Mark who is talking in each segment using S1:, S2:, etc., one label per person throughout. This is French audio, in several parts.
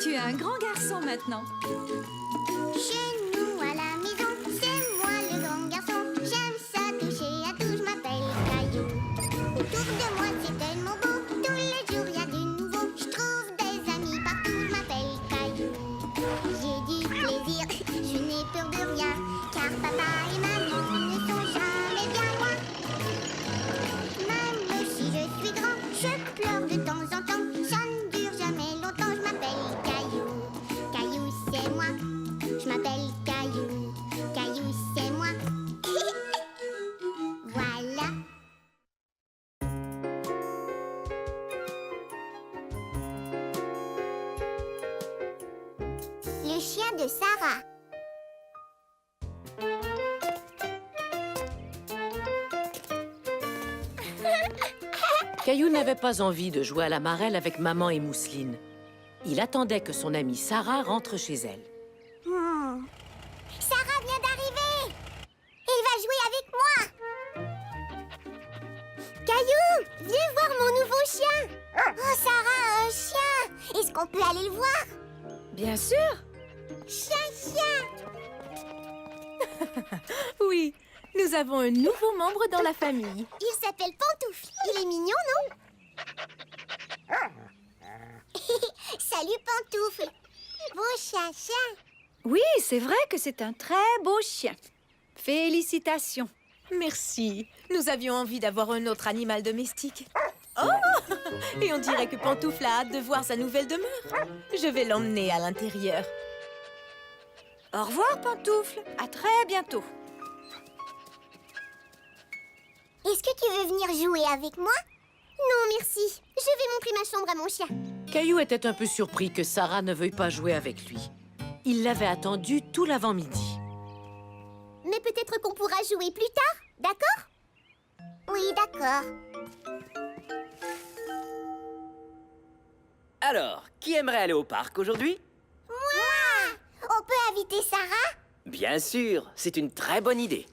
S1: Tu es un grand garçon maintenant.
S2: Chez nous à la maison, c'est moi le grand garçon. J'aime ça toucher à tout, je m'appelle Caillou. Autour de moi c'est tellement beau, tous les jours y a du nouveau. Je trouve des amis partout, je m'appelle Caillou. J'ai du plaisir, je n'ai peur de rien, car papa et maman ne sont jamais bien loin. Même si je suis grand, je pleure de temps en temps. Ça ne dure jamais longtemps, je m'appelle Caillou. Caillou c'est moi, je m'appelle Caillou. Caillou c'est moi. Voilà. Le chien de Sarah.
S3: Caillou n'avait pas envie de jouer à la marelle avec maman et Mousseline. Il attendait que son amie Sarah rentre chez elle.
S2: Sarah vient d'arriver. Elle va jouer avec moi. Caillou, viens voir mon nouveau chien. Oh, Sarah a un chien. Est-ce qu'on peut aller le voir?
S1: Bien sûr.
S2: Chien.
S1: Oui, nous avons un nouveau membre dans la famille.
S2: Il s'appelle Pantoufle. Il est mignon, non? Salut, Pantoufle. Beau chien.
S1: Oui, c'est vrai que c'est un très beau chien. Félicitations.
S4: Merci. Nous avions envie d'avoir un autre animal domestique. Oh! Et on dirait que Pantoufle a hâte de voir sa nouvelle demeure. Je vais l'emmener à l'intérieur.
S1: Au revoir, Pantoufle. À très bientôt.
S2: Est-ce que tu veux venir jouer avec moi? Non, merci. Je vais montrer ma chambre à mon chien.
S3: Caillou était un peu surpris que Sarah ne veuille pas jouer avec lui. Il l'avait attendu tout l'avant-midi.
S2: Mais peut-être qu'on pourra jouer plus tard, d'accord? Oui, d'accord.
S5: Alors, qui aimerait aller au parc aujourd'hui?
S2: Moi! On peut inviter Sarah?
S5: Bien sûr, c'est une très bonne idée.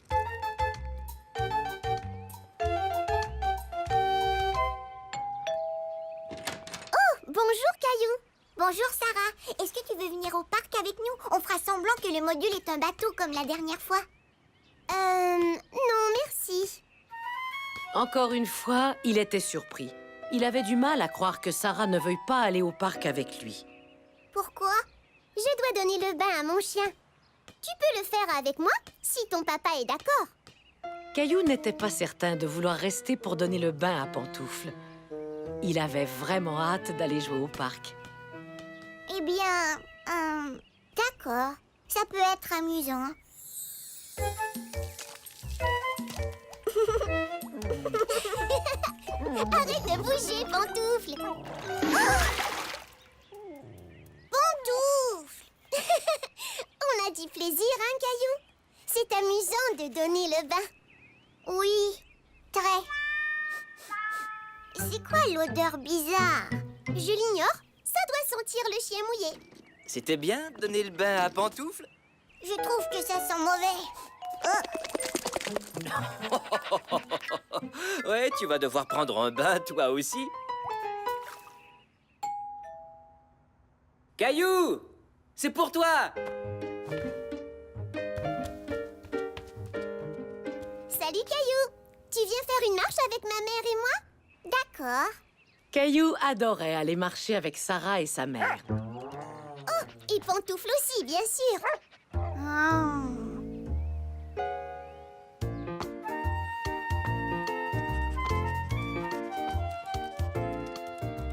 S2: Bonjour, Caillou. Bonjour, Sarah. Est-ce que tu veux venir au parc avec nous? On fera semblant que le module est un bateau comme la dernière fois. Non, merci.
S3: Encore une fois, il était surpris. Il avait du mal à croire que Sarah ne veuille pas aller au parc avec lui.
S2: Pourquoi? Je dois donner le bain à mon chien. Tu peux le faire avec moi, si ton papa est d'accord.
S3: Caillou n'était pas certain de vouloir rester pour donner le bain à Pantoufle. Il avait vraiment hâte d'aller jouer au parc.
S2: Eh bien, d'accord. Ça peut être amusant. Arrête de bouger, Pantoufle. Pantoufle. On a du plaisir, hein, Caillou? C'est amusant de donner le bain. Oui, très. C'est quoi l'odeur bizarre? Je l'ignore. Ça doit sentir le chien mouillé.
S5: C'était bien de donner le bain à Pantoufle?
S2: Je trouve que ça sent mauvais.
S5: Ouais, tu vas devoir prendre un bain, toi aussi. Caillou! C'est pour toi!
S2: Salut, Caillou. Tu viens faire une marche avec ma mère et moi? D'accord.
S3: Caillou adorait aller marcher avec Sarah et sa mère.
S2: Oh, et Pantoufle aussi, bien sûr. Oh.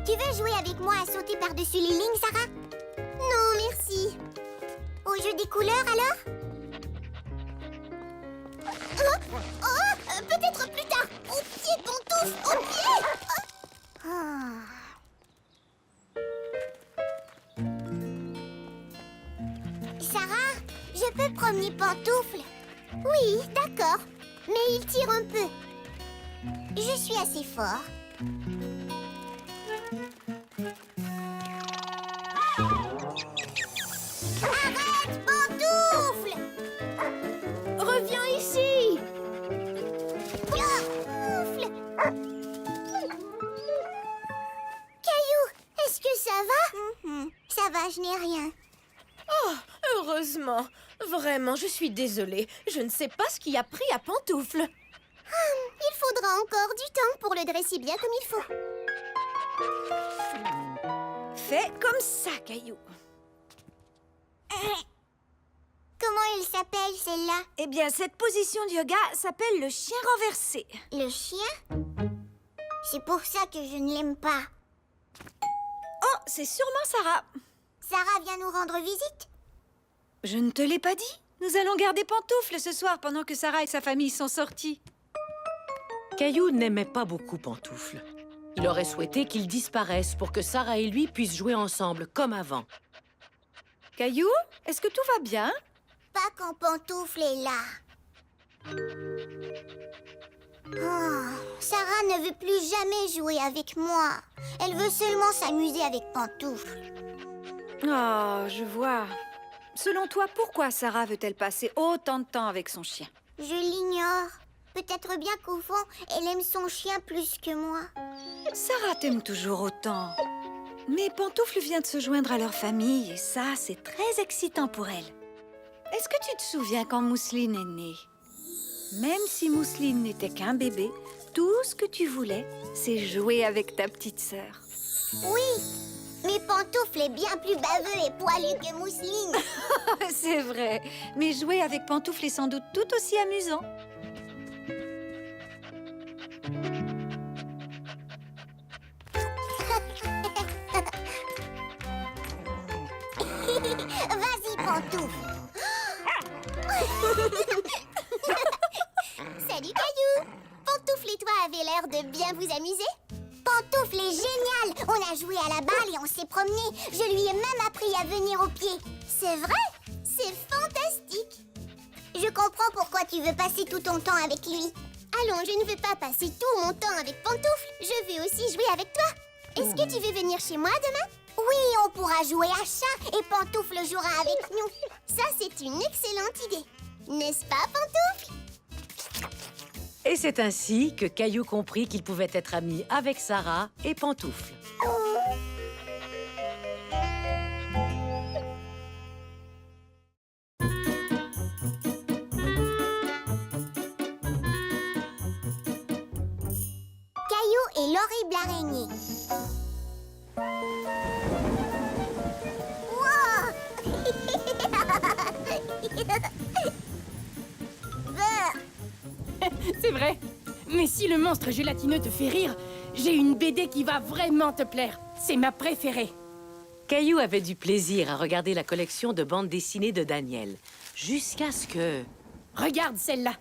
S2: Tu veux jouer avec moi à sauter par-dessus les lignes, Sarah? Non, merci. Au jeu des couleurs, alors? Peut-être plus tard. Au pied, Pantoufle, au pied. Sarah, je peux promener Pantoufle? Oui, d'accord. Mais il tire un peu. Je suis assez fort. Arrête, Pantoufle!
S1: Reviens ici.
S2: Pantoufle! Ça va, je n'ai rien.
S4: Heureusement. Vraiment, je suis désolée. Je ne sais pas ce qui a pris à Pantoufle.
S2: Il faudra encore du temps pour le dresser bien comme il faut.
S1: Fais comme ça, Caillou.
S2: Comment il s'appelle, celle-là?
S1: Eh bien, cette position de yoga s'appelle le chien renversé.
S2: Le chien? C'est pour ça que je ne l'aime pas.
S1: Oh, c'est sûrement Sarah.
S2: Sarah vient nous rendre visite?
S1: Je ne te l'ai pas dit. Nous allons garder Pantoufle ce soir pendant que Sarah et sa famille sont sortis.
S3: Caillou n'aimait pas beaucoup Pantoufle. Il aurait souhaité qu'il disparaisse pour que Sarah et lui puissent jouer ensemble comme avant.
S1: Caillou, est-ce que tout va bien?
S2: Pas quand Pantoufle est là. Oh, Sarah ne veut plus jamais jouer avec moi. Elle veut seulement s'amuser avec Pantoufle.
S1: Oh, je vois. Selon toi, pourquoi Sarah veut-elle passer autant de temps avec son chien?
S2: Je l'ignore. Peut-être bien qu'au fond, elle aime son chien plus que moi.
S1: Sarah t'aime toujours autant. Mais Pantoufle vient de se joindre à leur famille et ça, c'est très excitant pour elle. Est-ce que tu te souviens quand Mousseline est née? Même si Mousseline n'était qu'un bébé, tout ce que tu voulais, c'est jouer avec ta petite sœur.
S2: Oui, mais Pantoufle est bien plus baveux et poilu que Mousseline.
S1: C'est vrai, mais jouer avec Pantoufle est sans doute tout aussi amusant.
S2: Vas-y, Pantoufle. Salut, Caillou. Pantoufle et toi avez l'air de bien vous amuser. Pantoufle est génial. On a joué à la balle et on s'est promené. Je lui ai même appris à venir au pied. C'est vrai? C'est fantastique. Je comprends pourquoi tu veux passer tout ton temps avec lui. Allons, je ne veux pas passer tout mon temps avec Pantoufle. Je veux aussi jouer avec toi. Est-ce que tu veux venir chez moi demain? Oui, on pourra jouer à chat et Pantoufle jouera avec nous. Ça, c'est une excellente idée. N'est-ce pas, Pantoufle?
S3: Et c'est ainsi que Caillou comprit qu'il pouvait être ami avec Sarah et Pantoufle.
S2: Caillou et l'horrible araignée.
S6: C'est vrai. Mais si le monstre gélatineux te fait rire, j'ai une BD qui va vraiment te plaire. C'est ma préférée.
S3: Caillou avait du plaisir à regarder la collection de bandes dessinées de Daniel, jusqu'à ce que...
S6: Regarde celle-là.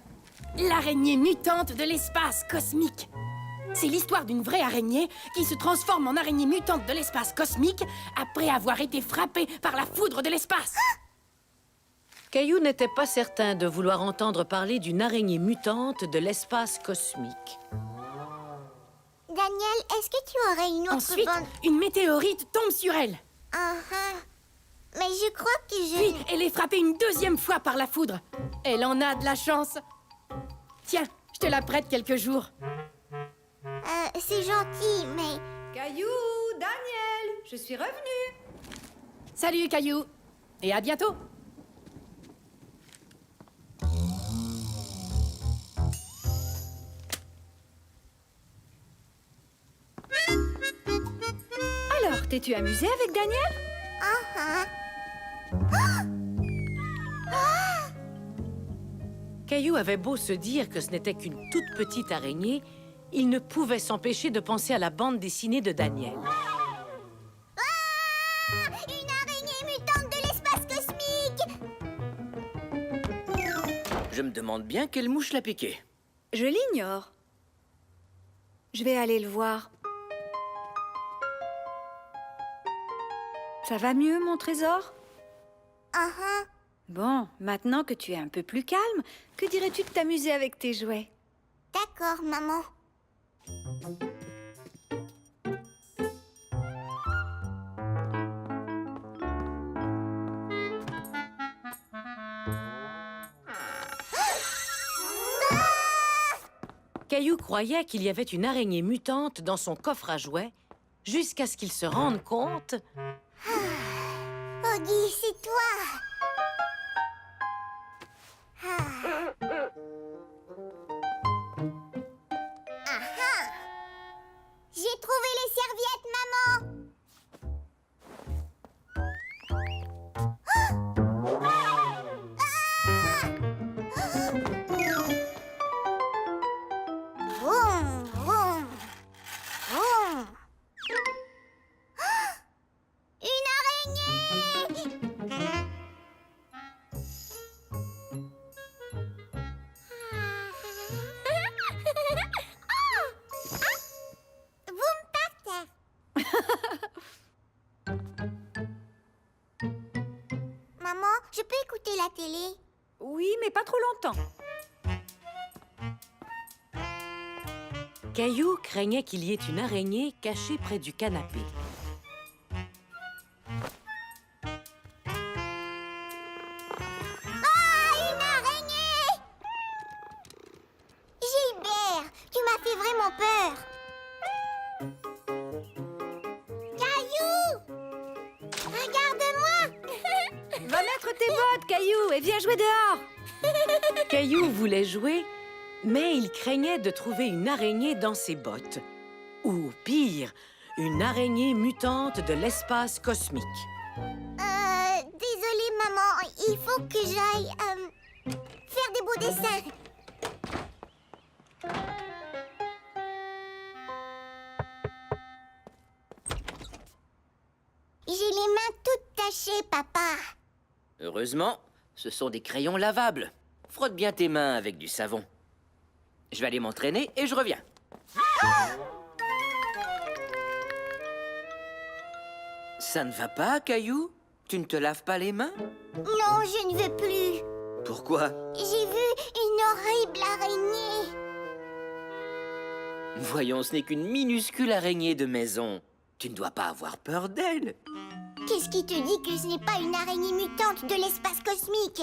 S6: L'araignée mutante de l'espace cosmique. C'est l'histoire d'une vraie araignée qui se transforme en araignée mutante de l'espace cosmique après avoir été frappée par la foudre de l'espace.
S3: Caillou n'était pas certain de vouloir entendre parler d'une araignée mutante de l'espace cosmique.
S2: Daniel, est-ce que tu aurais une autre
S6: Ensuite,
S2: bande?
S6: une météorite tombe sur elle.
S2: Mais je crois que
S6: Puis, elle est frappée une deuxième fois par la foudre. Elle en a de la chance. Tiens, je te la prête quelques jours.
S2: c'est gentil, mais...
S1: Caillou, Daniel, je suis revenue.
S6: Salut, Caillou. Et à bientôt.
S1: Alors, t'es-tu amusé avec Daniel?
S3: Caillou avait beau se dire que ce n'était qu'une toute petite araignée, il ne pouvait s'empêcher de penser à la bande dessinée de Daniel.
S2: Une araignée mutante de l'espace cosmique!
S5: Je me demande bien quelle mouche l'a piqué.
S1: Je l'ignore. Je vais aller le voir. Ça va mieux, mon trésor? Bon, maintenant que tu es un peu plus calme, que dirais-tu de t'amuser avec tes jouets?
S2: D'accord, maman.
S3: Caillou croyait qu'il y avait une araignée mutante dans son coffre à jouets, jusqu'à ce qu'il se rende compte
S2: Maggie, c'est toi. Ah. Ah. J'ai trouvé les serviettes, maman. Vroom, vroom, vroom. Une araignée! Vous me partez. Maman, je peux écouter la télé?
S1: Oui, mais pas trop longtemps.
S3: Caillou craignait qu'il y ait une araignée cachée près du canapé.
S2: Une araignée! Gilbert, tu m'as fait vraiment peur. Caillou! Regarde-moi!
S1: Va mettre tes bottes, Caillou, et viens jouer dehors.
S3: Caillou voulait jouer, mais il craignait de trouver une araignée dans ses bottes. Ou pire, une araignée mutante de l'espace cosmique.
S2: Désolée, maman. Il faut que j'aille faire des beaux dessins. J'ai les mains toutes tachées, papa.
S5: Heureusement, ce sont des crayons lavables. Frotte bien tes mains avec du savon. Je vais aller m'entraîner et je reviens. Ça ne va pas, Caillou? Tu ne te laves pas les mains?
S2: Non, je ne veux plus.
S5: Pourquoi?
S2: J'ai vu une horrible araignée.
S5: Voyons, ce n'est qu'une minuscule araignée de maison. Tu ne dois pas avoir peur d'elle.
S2: Qu'est-ce qui te dit que ce n'est pas une araignée mutante de l'espace cosmique?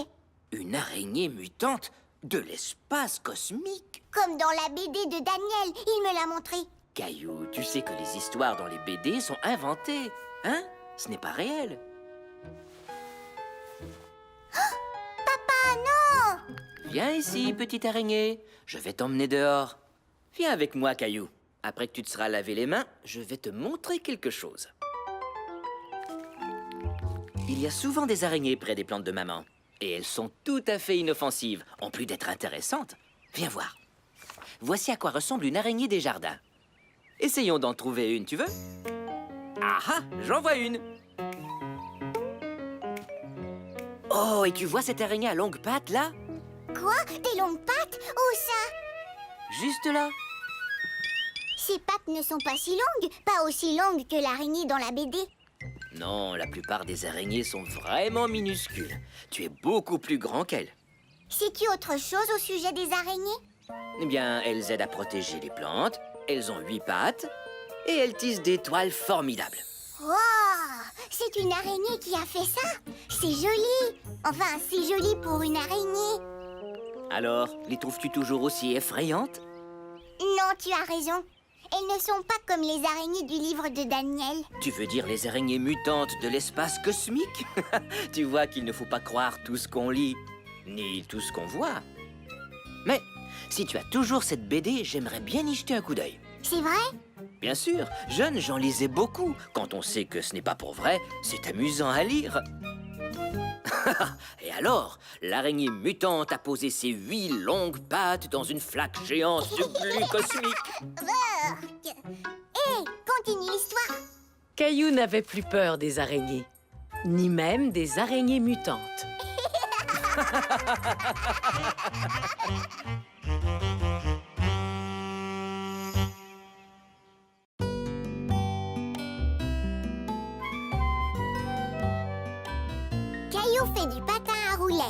S5: Une araignée mutante de l'espace cosmique?
S2: Comme dans la BD de Daniel, il me l'a montré.
S5: Caillou, tu sais que les histoires dans les BD sont inventées, hein? Ce n'est pas réel.
S2: Papa, non!
S5: Viens ici, petite araignée. Je vais t'emmener dehors. Viens avec moi, Caillou. Après que tu te seras lavé les mains, je vais te montrer quelque chose. Il y a souvent des araignées près des plantes de maman. Et elles sont tout à fait inoffensives, en plus d'être intéressantes. Viens voir. Voici à quoi ressemble une araignée des jardins. Essayons d'en trouver une, tu veux? Ah ah, j'en vois une. Oh, et tu vois cette araignée à longues pattes, là?
S2: Quoi? Des longues pattes? Où ça?
S5: Juste là.
S2: Ces pattes ne sont pas si longues, pas aussi longues que l'araignée dans la BD.
S5: Non, la plupart des araignées sont vraiment minuscules. Tu es beaucoup plus grand qu'elles.
S2: Sais-tu autre chose au sujet des araignées?
S5: Eh bien, elles aident à protéger les plantes, elles ont 8 pattes, et elles tissent des toiles formidables.
S2: Wow! C'est une araignée qui a fait ça? C'est joli! Enfin, c'est joli pour une araignée.
S5: Alors, les trouves-tu toujours aussi effrayantes?
S2: Non, tu as raison. Elles ne sont pas comme les araignées du livre de Daniel.
S5: Tu veux dire les araignées mutantes de l'espace cosmique? Tu vois qu'il ne faut pas croire tout ce qu'on lit, ni tout ce qu'on voit. Mais, si tu as toujours cette BD, j'aimerais bien y jeter un coup d'œil.
S2: C'est vrai?
S5: Bien sûr, jeune, j'en lisais beaucoup. Quand on sait que ce n'est pas pour vrai, c'est amusant à lire. Et alors, l'araignée mutante a posé ses 8 longues pattes dans une flaque géante de glu cosmique.
S2: Hé, continue l'histoire.
S3: Caillou n'avait plus peur des araignées, ni même des araignées mutantes.
S2: Caillou fait du patin à roulettes.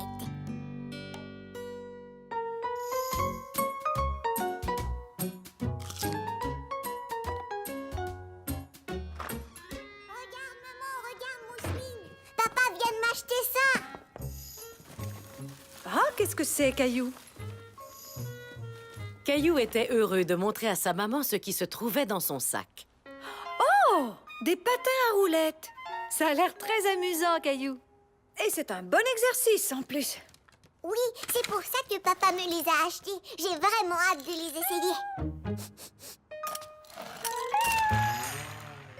S2: Regarde, maman, regarde, Mousseline. Papa vient de m'acheter ça.
S1: Ah, qu'est-ce que c'est, Caillou?
S3: Caillou était heureux de montrer à sa maman ce qui se trouvait dans son sac.
S1: Oh, des patins à roulettes. Ça a l'air très amusant, Caillou. Et c'est un bon exercice, en plus.
S2: Oui, c'est pour ça que papa me les a achetés. J'ai vraiment hâte de les essayer.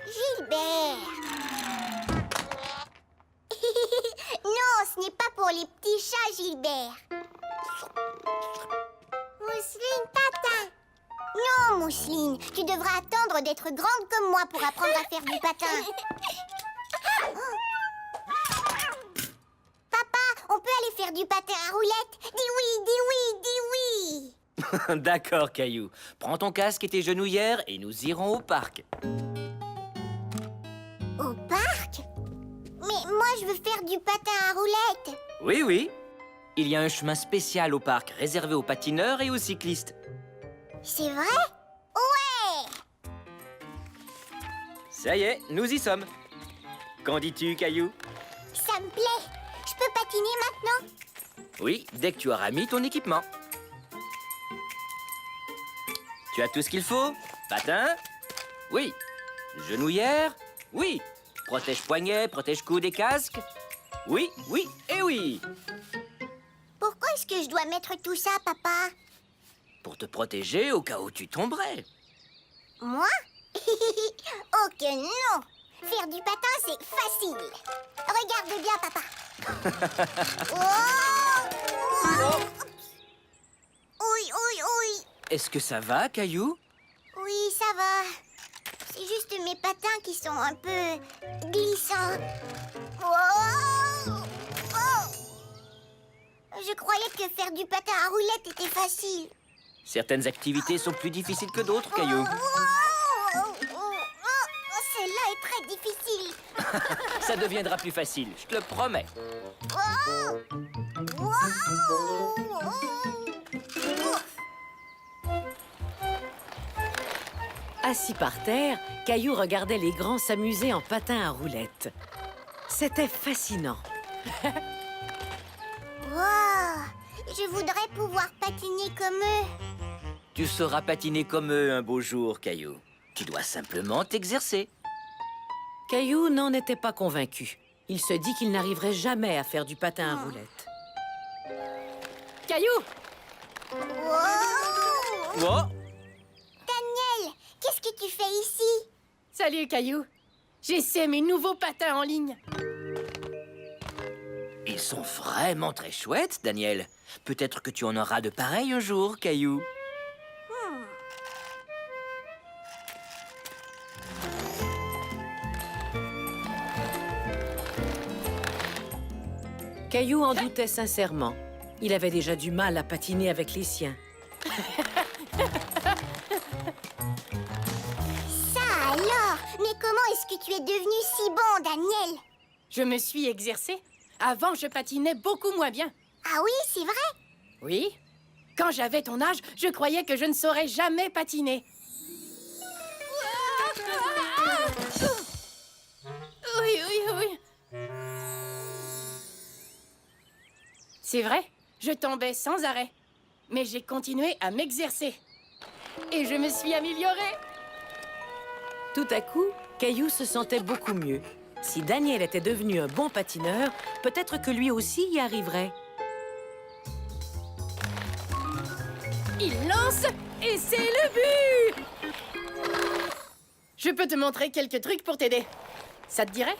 S2: Gilbert. Non, ce n'est pas pour les petits chats, Gilbert. Mousseline, patin. Non, Mousseline, tu devras attendre d'être grande comme moi pour apprendre à faire du patin. Papa, on peut aller faire du patin à roulettes? Dis oui, dis oui, dis oui.
S5: D'accord, Caillou. Prends ton casque et tes genouillères et nous irons au parc.
S2: Au parc? Mais moi, je veux faire du patin à roulettes.
S5: Oui, oui. Il y a un chemin spécial au parc réservé aux patineurs et aux cyclistes.
S2: C'est vrai? Ouais!
S5: Ça y est, nous y sommes. Qu'en dis-tu, Caillou?
S2: Ça me plaît. Je peux patiner maintenant?
S5: Oui, dès que tu auras mis ton équipement. Tu as tout ce qu'il faut? Patin? Oui. Genouillère? Oui. Protège-poignet, protège-coude et casque? Oui, oui et oui.
S2: Pourquoi est-ce que je dois mettre tout ça, papa?
S5: Pour te protéger au cas où tu tomberais.
S2: Moi? Oh que non! Faire du patin, c'est facile. Regarde bien, papa. Oh! Oui, oui, oui.
S5: Est-ce que ça va, Caillou?
S2: Oui, ça va. C'est juste mes patins qui sont un peu glissants. Oh! Oh! Je croyais que faire du patin à roulettes était facile.
S5: Certaines activités sont plus difficiles que d'autres, Caillou.
S2: Celle-là est très difficile.
S5: Ça deviendra plus facile, je te le promets.
S3: Assis par terre, Caillou regardait les grands s'amuser en patin à roulettes. C'était fascinant.
S2: Wow! Je voudrais pouvoir patiner comme eux.
S5: Tu sauras patiner comme eux un beau jour, Caillou. Tu dois simplement t'exercer.
S3: Caillou n'en était pas convaincu. Il se dit qu'il n'arriverait jamais à faire du patin à roulettes.
S6: Caillou!
S2: Wow!
S5: Oh!
S2: Daniel, qu'est-ce que tu fais ici?
S6: Salut, Caillou. J'essaie mes nouveaux patins en ligne.
S5: Ils sont vraiment très chouettes, Daniel. Peut-être que tu en auras de pareils un jour, Caillou.
S3: Caillou en doutait sincèrement. Il avait déjà du mal à patiner avec les siens.
S2: Ça alors? Mais comment est-ce que tu es devenu si bon, Daniel?
S6: Je me suis exercée. Avant, je patinais beaucoup moins bien.
S2: Ah oui, c'est vrai?
S6: Oui. Quand j'avais ton âge, je croyais que je ne saurais jamais patiner. Oui, oui, oui. C'est vrai, je tombais sans arrêt. Mais j'ai continué à m'exercer. Et je me suis améliorée.
S3: Tout à coup, Caillou se sentait beaucoup mieux. Si Daniel était devenu un bon patineur, peut-être que lui aussi y arriverait.
S6: Il lance et c'est le but! Je peux te montrer quelques trucs pour t'aider. Ça te dirait?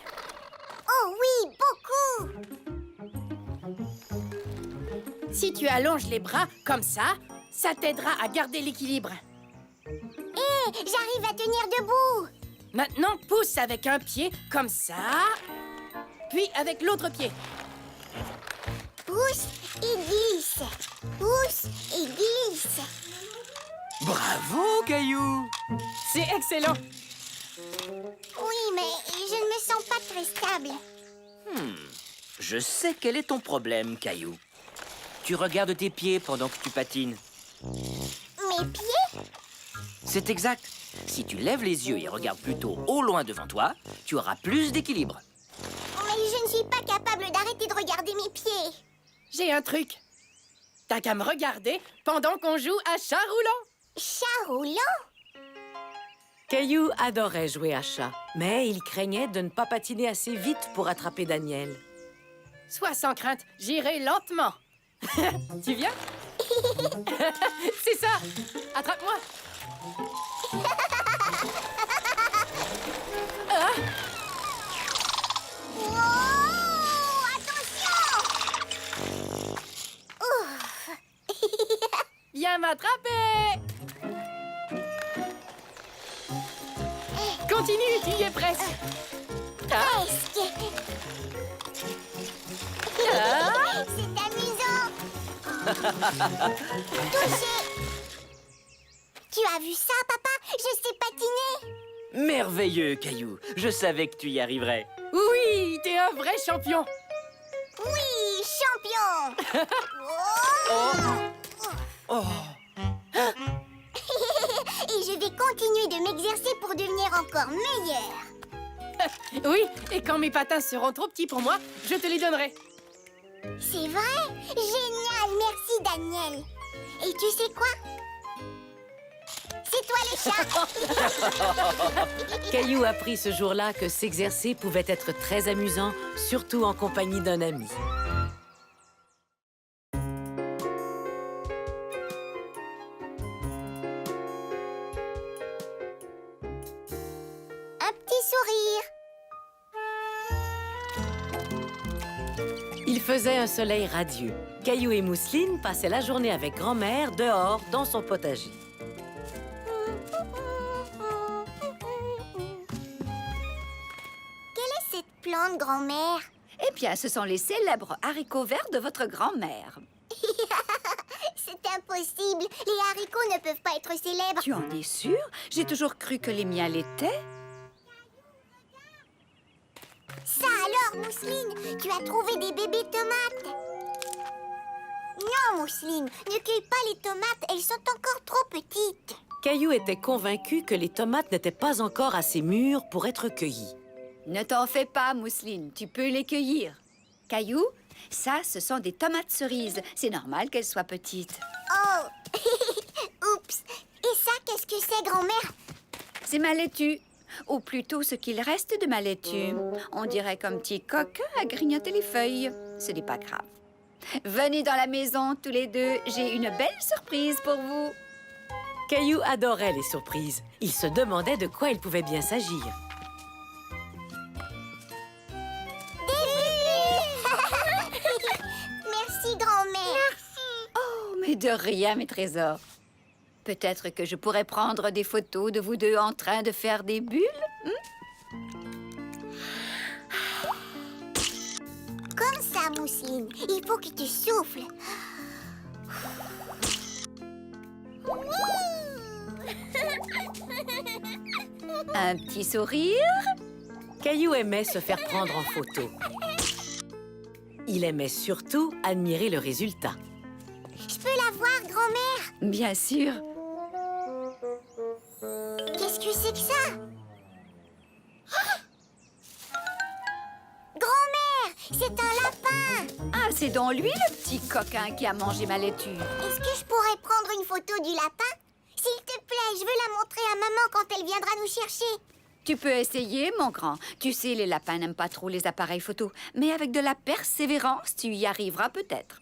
S2: Oh oui, beaucoup!
S6: Si tu allonges les bras comme ça t'aidera à garder l'équilibre.
S2: Hé, j'arrive à tenir debout!
S6: Maintenant, pousse avec un pied comme ça, puis avec l'autre pied.
S2: Pousse et glisse. Pousse et glisse.
S5: Bravo, Caillou!
S6: C'est excellent.
S2: Oui, mais je ne me sens pas très stable.
S5: Je sais quel est ton problème, Caillou. Tu regardes tes pieds pendant que tu patines.
S2: Mes pieds?
S5: C'est exact. Si tu lèves les yeux et regardes plutôt au loin devant toi, tu auras plus d'équilibre.
S2: Mais je ne suis pas capable d'arrêter de regarder mes pieds.
S6: J'ai un truc. T'as qu'à me regarder pendant qu'on joue à chat roulant.
S2: Chat roulant?
S3: Caillou adorait jouer à chat, mais il craignait de ne pas patiner assez vite pour attraper Daniel.
S6: Sois sans crainte, j'irai lentement. Tu viens? C'est ça! Attrape-moi!
S2: Wow, attention!
S6: Viens m'attraper! Continue, tu y es presque.
S2: Presque. C'est amusant. Touché. Tu as vu ça, papa? Je sais patiner.
S5: Merveilleux, Caillou. Je savais que tu y arriverais.
S6: Oui, t'es un vrai champion.
S2: Oui, champion.
S5: Oh.
S2: Et je vais continuer de m'exercer pour devenir encore meilleure.
S6: Oui, et quand mes patins seront trop petits pour moi, je te les donnerai.
S2: C'est vrai? Génial, merci Daniel. Et tu sais quoi? C'est toi les chats.
S3: Caillou apprit ce jour-là que s'exercer pouvait être très amusant, surtout en compagnie d'un ami.
S2: Un petit sourire.
S3: Il faisait un soleil radieux. Caillou et Mousseline passaient la journée avec grand-mère dehors dans son potager.
S2: Quelle est cette plante, grand-mère?
S1: Eh bien, ce sont les célèbres haricots verts de votre grand-mère.
S2: C'est impossible. Les haricots ne peuvent pas être célèbres.
S1: Tu en es sûre? J'ai toujours cru que les miens l'étaient.
S2: Ça alors, Mousseline, tu as trouvé des bébés tomates. Non, Mousseline, ne cueille pas les tomates, elles sont encore trop petites.
S3: Caillou était convaincu que les tomates n'étaient pas encore assez mûres pour être cueillies.
S1: Ne t'en fais pas, Mousseline, tu peux les cueillir. Caillou, ça, ce sont des tomates cerises. C'est normal qu'elles soient petites.
S2: Oh. Oups. Et ça, qu'est-ce que c'est, grand-mère?
S1: C'est ma laitue. Ou plutôt ce qu'il reste de ma laitue. On dirait qu'un petit coquin a grignoté les feuilles. Ce n'est pas grave. Venez dans la maison, tous les deux. J'ai une belle surprise pour vous.
S3: Caillou adorait les surprises. Il se demandait de quoi il pouvait bien s'agir.
S2: Merci, grand-mère.
S1: Oh, mais de rien, mes trésors. Peut-être que je pourrais prendre des photos de vous deux en train de faire des bulles.
S2: Comme ça, Mousseline. Il faut que tu souffles.
S1: Un petit sourire.
S3: Caillou aimait se faire prendre en photo. Il aimait surtout admirer le résultat.
S2: Je peux la voir, grand-mère?
S1: Bien sûr.
S2: Qu'est-ce que c'est que ça? Grand-mère, c'est un lapin.
S1: Ah, c'est donc lui, le petit coquin qui a mangé ma laitue.
S2: Est-ce que je pourrais prendre une photo du lapin? S'il te plaît, je veux la montrer à maman quand elle viendra nous chercher.
S1: Tu peux essayer, mon grand. Tu sais, les lapins n'aiment pas trop les appareils photo. Mais avec de la persévérance, tu y arriveras peut-être.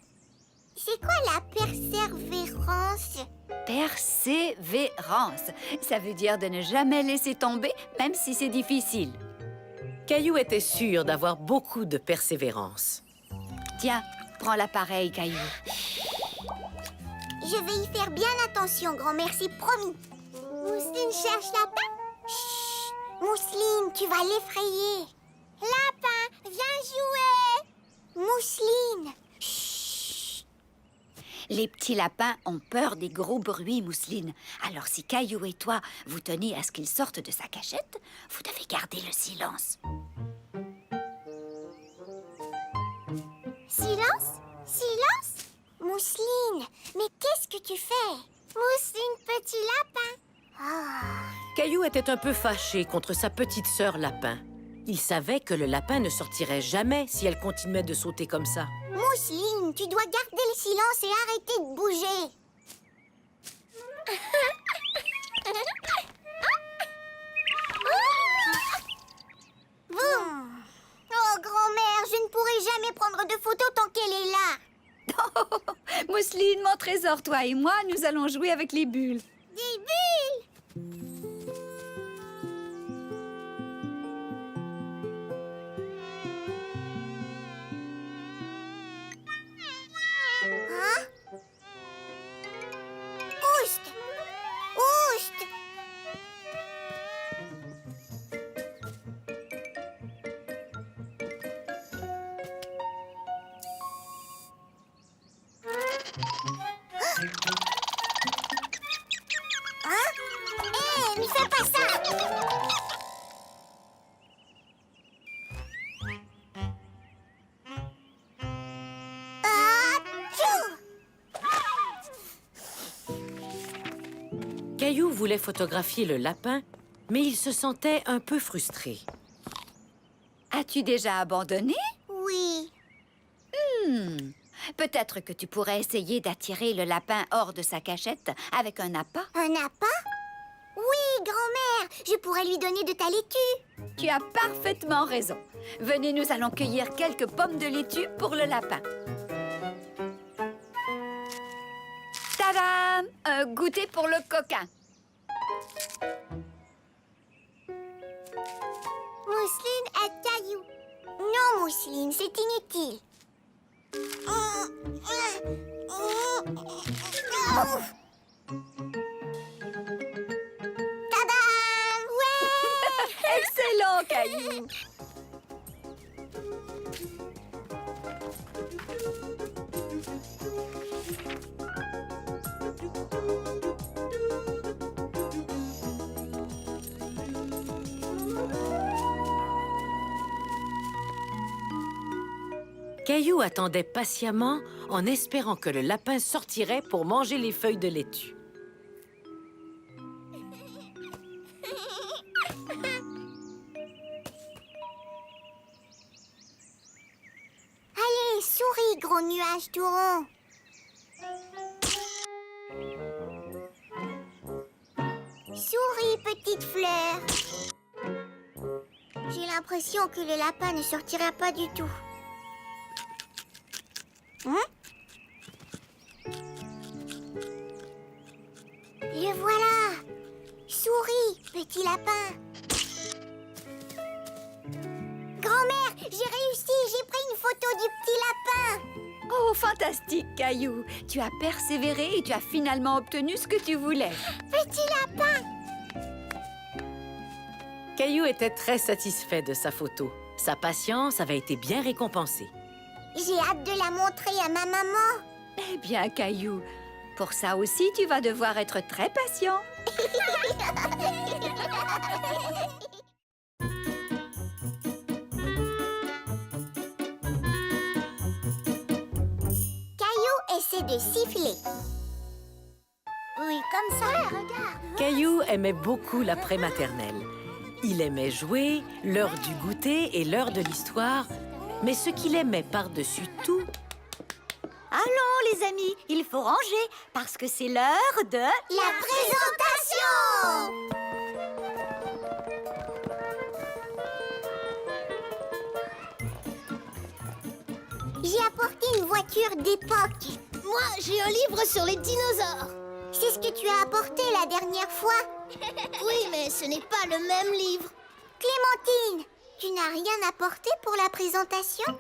S2: C'est quoi la persévérance?
S1: Persévérance. Ça veut dire de ne jamais laisser tomber, même si c'est difficile.
S3: Caillou était sûr d'avoir beaucoup de persévérance.
S1: Tiens, prends l'appareil, Caillou.
S2: Je vais y faire bien attention, grand-mère, c'est promis. Mousseline cherche lapin. Chut, Mousseline, tu vas l'effrayer. Lapin, viens jouer. Mousseline. Chut.
S1: Les petits lapins ont peur des gros bruits, Mousseline. Alors si Caillou et toi, vous tenez à ce qu'ils sortent de sa cachette, vous devez garder le silence.
S2: Silence? Silence? Mousseline, mais qu'est-ce que tu fais? Mousseline, petit lapin. Ah.
S3: Caillou était un peu fâché contre sa petite sœur lapin. Il savait que le lapin ne sortirait jamais si elle continuait de sauter comme ça.
S2: Mousseline, tu dois garder le silence et arrêter de bouger.
S1: Mousseline, mon trésor, toi et moi, nous allons jouer avec les bulles.
S2: Des bulles! Hein? Oust! Oust! Hein? Hé, ne fais pas ça! Tchou!
S3: Caillou voulait photographier le lapin, mais il se sentait un peu frustré.
S1: As-tu déjà abandonné?
S2: Oui.
S1: Peut-être que tu pourrais essayer d'attirer le lapin hors de sa cachette avec un appât.
S2: Un appât? Oui, grand-mère, je pourrais lui donner de ta laitue.
S1: Tu as parfaitement raison. Venez, nous allons cueillir quelques pommes de laitue pour le lapin. Tadam! Un goûter pour le coquin.
S2: Mousseline à Caillou. Non, Mousseline, c'est inutile. Tadam! Ouais!
S1: Excellent, Caillou!
S3: Caillou attendait patiemment en espérant que le lapin sortirait pour manger les feuilles de laitue.
S2: Allez, souris, gros nuage tout rond. Souris, petite fleur. J'ai l'impression que le lapin ne sortira pas du tout. Hein? Le voilà. Souris, petit lapin. Grand-mère, j'ai réussi. J'ai pris une photo du petit lapin.
S1: Oh, fantastique, Caillou! Tu as persévéré et tu as finalement obtenu ce que tu voulais.
S2: Petit lapin.
S3: Caillou était très satisfait de sa photo. Sa patience avait été bien récompensée.
S2: J'ai hâte de la montrer à ma maman.
S1: Eh bien, Caillou, pour ça aussi, tu vas devoir être très patient.
S2: Caillou essaie de siffler. Oui, comme ça, regarde.
S3: Caillou aimait beaucoup l'après maternelle. Il aimait jouer, l'heure du goûter et l'heure de l'histoire, mais ce qu'il aimait par-dessus tout,
S1: Allons, les amis, il faut ranger parce que c'est l'heure de...
S2: La présentation! J'ai apporté une voiture d'époque. Moi, j'ai un livre sur les dinosaures. C'est ce que tu as apporté la dernière fois. Oui, mais ce n'est pas le même livre. Clémentine, tu n'as rien apporté pour la présentation?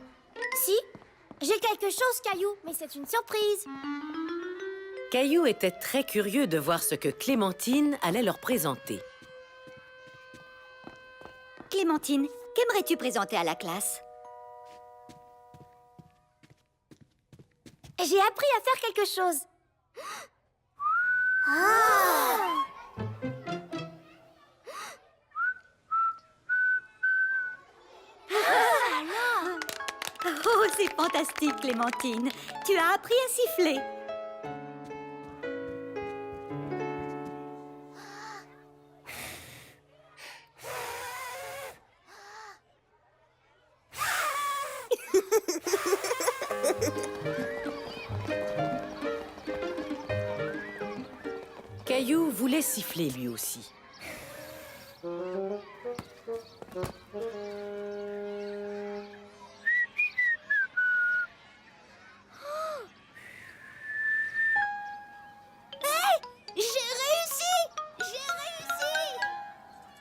S2: Si, j'ai quelque chose, Caillou, mais c'est une surprise.
S3: Caillou était très curieux de voir ce que Clémentine allait leur présenter.
S1: Clémentine, qu'aimerais-tu présenter à la classe?
S2: J'ai appris à faire quelque chose. Ah!
S1: Oh, c'est fantastique, Clémentine. Tu as appris à siffler.
S3: Caillou voulait siffler lui aussi.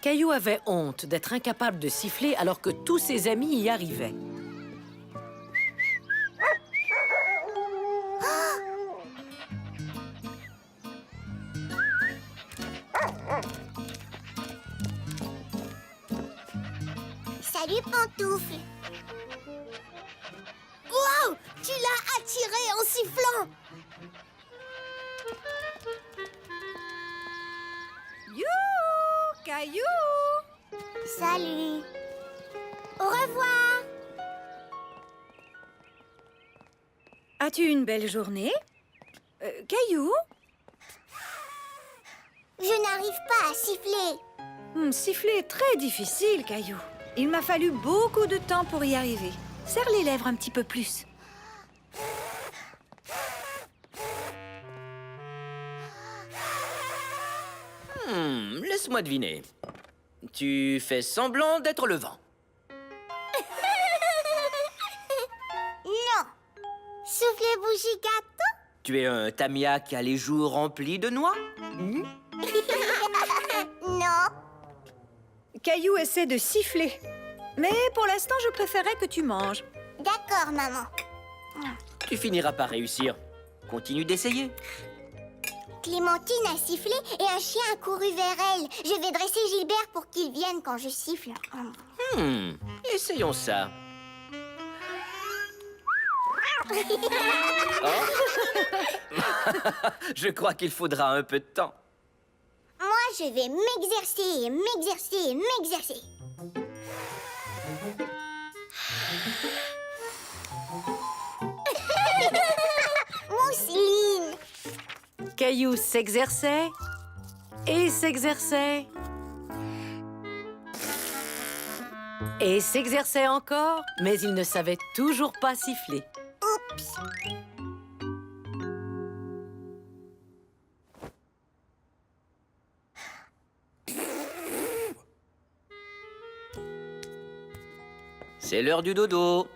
S3: Caillou avait honte d'être incapable de siffler alors que tous ses amis y arrivaient.
S2: Salut, Pantoufle. Wow! Tu l'as attiré en sifflant.
S1: You, Caillou!
S2: Salut. Au revoir.
S1: As-tu une belle journée? Caillou?
S2: Je n'arrive pas à siffler.
S1: Siffler est très difficile, Caillou. Il m'a fallu beaucoup de temps pour y arriver. Serre les lèvres un petit peu plus.
S5: Laisse-moi deviner. Tu fais semblant d'être le vent.
S2: Non. Soufflez bougie gâteau.
S5: Tu es un Tamia qui a les joues remplies de noix?
S2: Non.
S1: Caillou essaie de siffler. Mais pour l'instant, je préférais que tu manges.
S2: D'accord, maman.
S5: Tu finiras par réussir. Continue d'essayer.
S2: Clémentine a sifflé et un chien a couru vers elle. Je vais dresser Gilbert pour qu'il vienne quand je siffle.
S5: Essayons ça. Je crois qu'il faudra un peu de temps.
S2: Moi, je vais m'exercer, m'exercer, m'exercer. Mousseline.
S3: Caillou s'exerçait et s'exerçait. Et s'exerçait encore, mais il ne savait toujours pas siffler.
S2: Oups.
S5: C'est l'heure du dodo.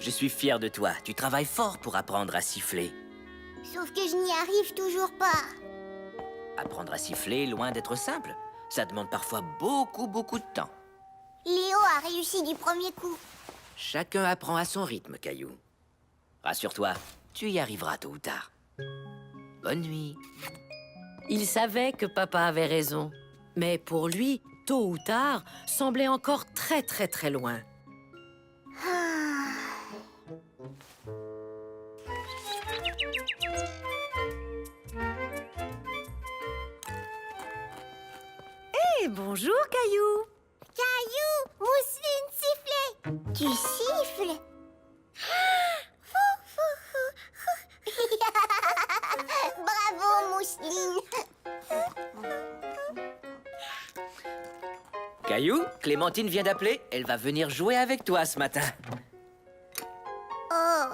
S5: Je suis fier de toi. Tu travailles fort pour apprendre à siffler.
S2: Sauf que je n'y arrive toujours pas.
S5: Apprendre à siffler, loin d'être simple. Ça demande parfois beaucoup de temps.
S2: Léo a réussi du premier coup.
S5: Chacun apprend à son rythme, Caillou. Rassure-toi, tu y arriveras tôt ou tard. Bonne nuit.
S3: Il savait que papa avait raison. Mais pour lui, tôt ou tard, semblait encore très loin.
S1: Eh, bonjour, Caillou.
S2: Caillou, Mousseline, sifflez. Tu siffles? Bravo, Mousseline.
S5: Caillou, Clémentine vient d'appeler. Elle va venir jouer avec toi ce matin.
S2: Oh.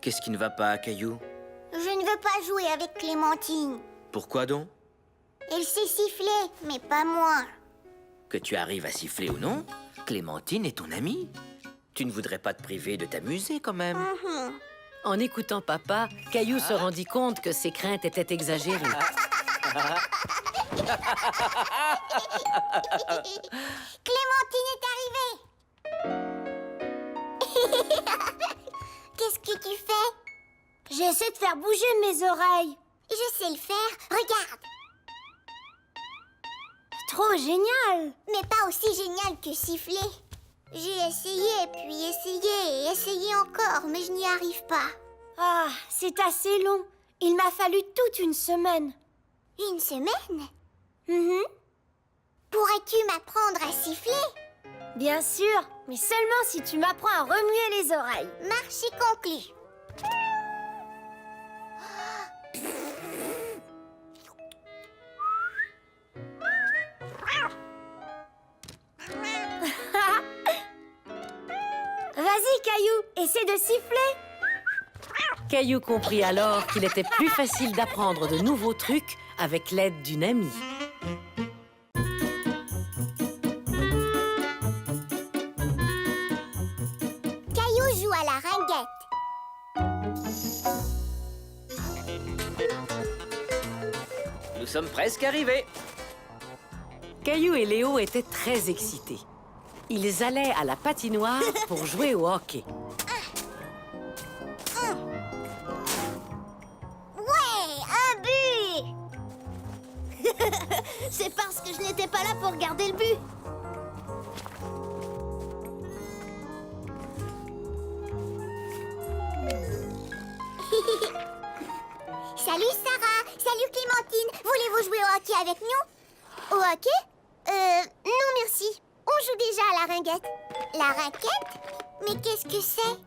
S5: Qu'est-ce qui ne va pas, Caillou?
S2: Je ne veux pas jouer avec Clémentine.
S5: Pourquoi donc?
S2: Elle sait siffler, mais pas moi.
S5: Que tu arrives à siffler ou non, Clémentine est ton amie. Tu ne voudrais pas te priver de t'amuser quand même.
S3: En écoutant papa, Caillou se rendit compte que ses craintes étaient exagérées.
S2: Clémentine est arrivée. Qu'est-ce que tu fais? J'essaie de faire bouger mes oreilles. Je sais le faire. Regarde. Trop génial. Mais pas aussi génial que siffler. J'ai essayé, puis essayé et essayé encore, mais je n'y arrive pas. Ah, c'est assez long. Il m'a fallu toute une semaine. Une semaine? Pourrais-tu m'apprendre à siffler? Bien sûr, mais seulement si tu m'apprends à remuer les oreilles. Marché conclu. Vas-y, Caillou, essaie de siffler.
S3: Caillou comprit alors qu'il était plus facile d'apprendre de nouveaux trucs avec l'aide d'une amie.
S2: Caillou joue à la ringuette.
S5: Nous sommes presque arrivés.
S3: Caillou et Léo étaient très excités. Ils allaient à la patinoire pour jouer au hockey.
S2: Ouais, un but! C'est parce que je n'étais pas là pour garder le but. Salut Sarah, salut Clémentine. Voulez-vous jouer au hockey avec nous? Au hockey? Non merci. On joue déjà à la ringuette. La raquette? Mais qu'est-ce que c'est?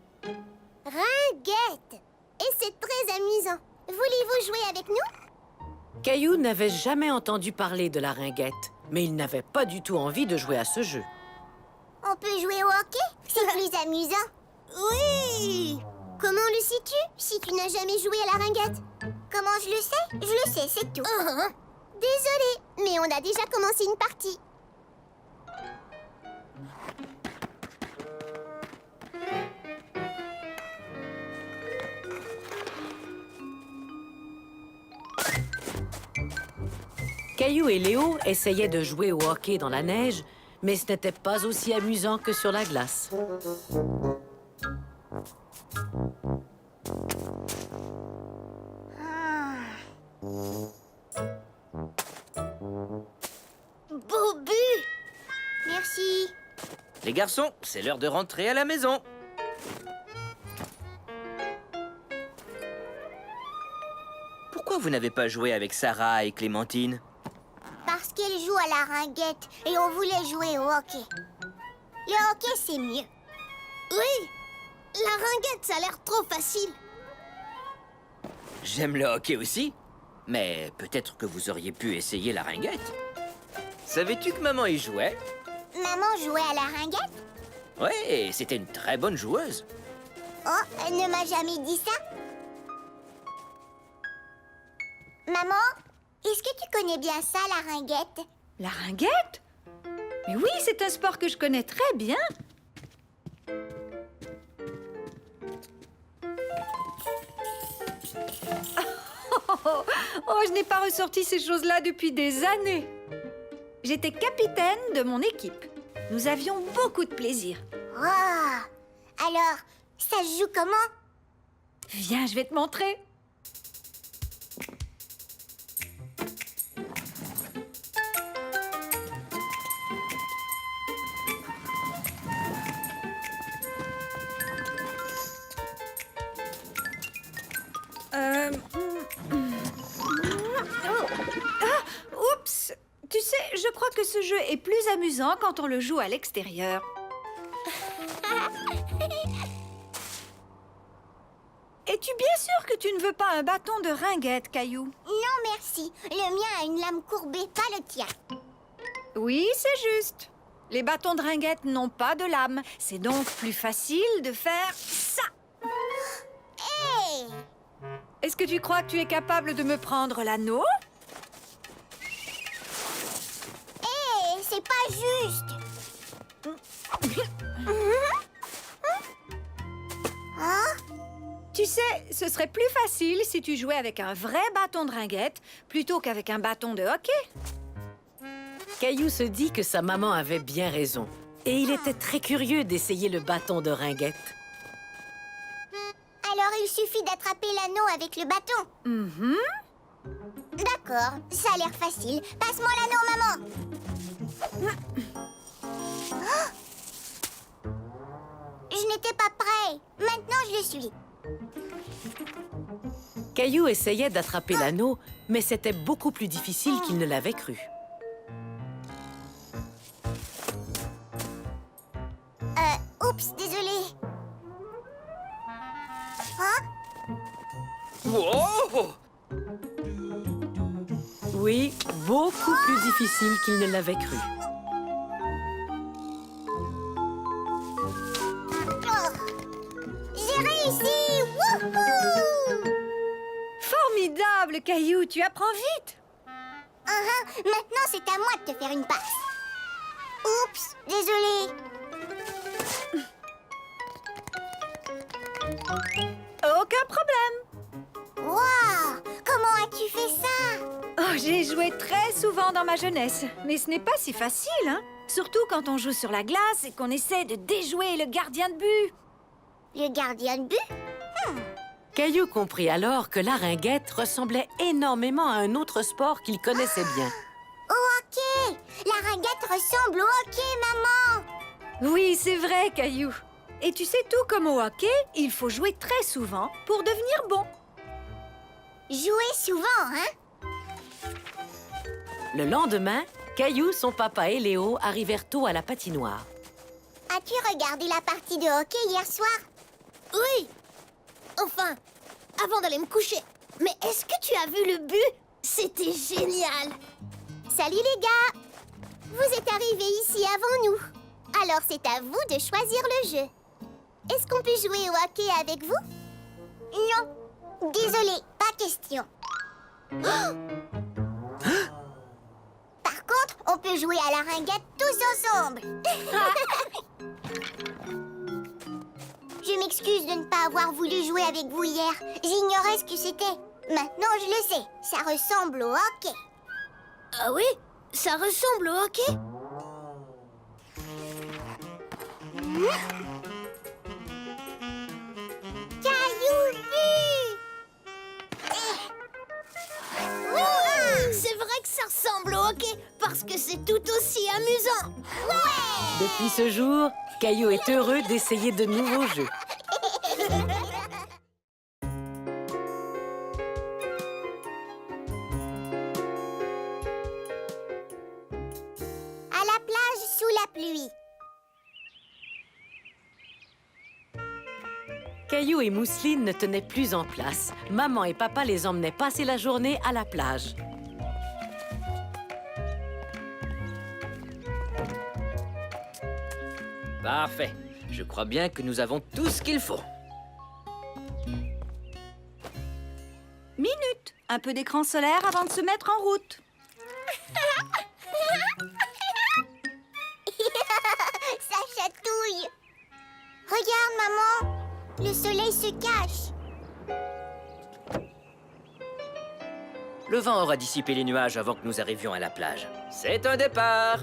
S2: Ringuette. Et c'est très amusant. Voulez-vous jouer avec nous?
S3: Caillou n'avait jamais entendu parler de la ringuette, mais il n'avait pas du tout envie de jouer à ce jeu.
S2: On peut jouer au hockey? C'est plus amusant. Oui! Comment le sais-tu si tu n'as jamais joué à la ringuette? Comment je le sais? Je le sais, c'est tout. Désolée, mais on a déjà commencé une partie.
S3: Caillou et Léo essayaient de jouer au hockey dans la neige, mais ce n'était pas aussi amusant que sur la glace.
S2: Beau but! Merci.
S5: Les garçons, c'est l'heure de rentrer à la maison. Pourquoi vous n'avez pas joué avec Sarah et Clémentine?
S2: Parce qu'elle joue à la ringuette et on voulait jouer au hockey. Le hockey, c'est mieux. Oui, la ringuette, ça a l'air trop facile.
S5: J'aime le hockey aussi, mais peut-être que vous auriez pu essayer la ringuette. Savais-tu que maman y jouait?
S2: Maman jouait à la ringuette?
S5: Ouais, c'était une très bonne joueuse.
S2: Oh, elle ne m'a jamais dit ça. Maman, est-ce que tu connais bien ça, la ringuette?
S1: La ringuette? Mais oui, c'est un sport que je connais très bien. Oh, je n'ai pas ressorti ces choses-là depuis des années. J'étais capitaine de mon équipe. Nous avions beaucoup de plaisir.
S2: Oh, alors, ça se joue comment?
S1: Viens, je vais te montrer. Oups! Tu sais, je crois que ce jeu est plus amusant quand on le joue à l'extérieur. Es-tu bien sûr que tu ne veux pas un bâton de ringuette, Caillou?
S2: Non, merci. Le mien a une lame courbée, pas le tien.
S1: Oui, c'est juste. Les bâtons de ringuette n'ont pas de lame. C'est donc plus facile de faire ça.
S2: Hé!
S1: Est-ce que tu crois que tu es capable de me prendre l'anneau?
S2: Hé, c'est pas juste. Hein?
S1: Tu sais, ce serait plus facile si tu jouais avec un vrai bâton de ringuette plutôt qu'avec un bâton de hockey.
S3: Caillou se dit que sa maman avait bien raison. Et il était très curieux d'essayer le bâton de ringuette.
S2: Alors il suffit d'attraper l'anneau avec le bâton.
S1: Mhm.
S2: D'accord, ça a l'air facile. Passe-moi l'anneau, maman. Oh! Je n'étais pas prêt. Maintenant, je le suis.
S3: Caillou essayait d'attraper l'anneau, mais c'était beaucoup plus difficile qu'il ne l'avait cru.
S2: Oups, désolé. Hein?
S5: Wow!
S3: Oui, beaucoup plus difficile qu'il ne l'avait cru.
S2: Oh! J'ai réussi! Wouhou!
S1: Formidable, Caillou, tu apprends vite.
S2: Maintenant, c'est à moi de te faire une passe. Oups, désolé.
S1: Aucun problème.
S2: Waouh! Comment as-tu fait ça?
S1: Oh, j'ai joué très souvent dans ma jeunesse, mais ce n'est pas si facile, hein? Surtout quand on joue sur la glace et qu'on essaie de déjouer le gardien de but.
S2: Le gardien de but?
S3: Caillou comprit alors que la ringuette ressemblait énormément à un autre sport qu'il connaissait bien.
S2: Au hockey! La ringuette ressemble au hockey, maman!
S1: Oui, c'est vrai, Caillou. Et tu sais, tout comme au hockey, il faut jouer très souvent pour devenir bon.
S2: Jouer souvent, hein?
S3: Le lendemain, Caillou, son papa et Léo arrivèrent tôt à la patinoire.
S2: As-tu regardé la partie de hockey hier soir?
S7: Oui. Enfin, avant d'aller me coucher. Mais est-ce que tu as vu le but? C'était génial.
S2: Salut les gars! Vous êtes arrivés ici avant nous. Alors c'est à vous de choisir le jeu. Est-ce qu'on peut jouer au hockey avec vous? Non. Désolé, pas question. Par contre, on peut jouer à la ringuette tous ensemble. Je m'excuse de ne pas avoir voulu jouer avec vous hier. J'ignorais ce que c'était. Maintenant, je le sais. Ça ressemble au hockey.
S7: Ah oui? Ça ressemble au hockey?
S2: Caillou but!
S7: C'est vrai que ça ressemble au hockey parce que c'est tout aussi amusant.
S3: Depuis ce jour, Caillou est heureux d'essayer de nouveaux jeux.
S2: À la plage sous la pluie.
S3: Caillou et Mousseline ne tenaient plus en place. Maman et papa les emmenaient passer la journée à la plage.
S5: Parfait. Je crois bien que nous avons tout ce qu'il faut.
S1: Minute. Un peu d'écran solaire avant de se mettre en route.
S2: Ça chatouille. Regarde, maman. Le soleil se cache.
S5: Le vent aura dissipé les nuages avant que nous arrivions à la plage. C'est un départ!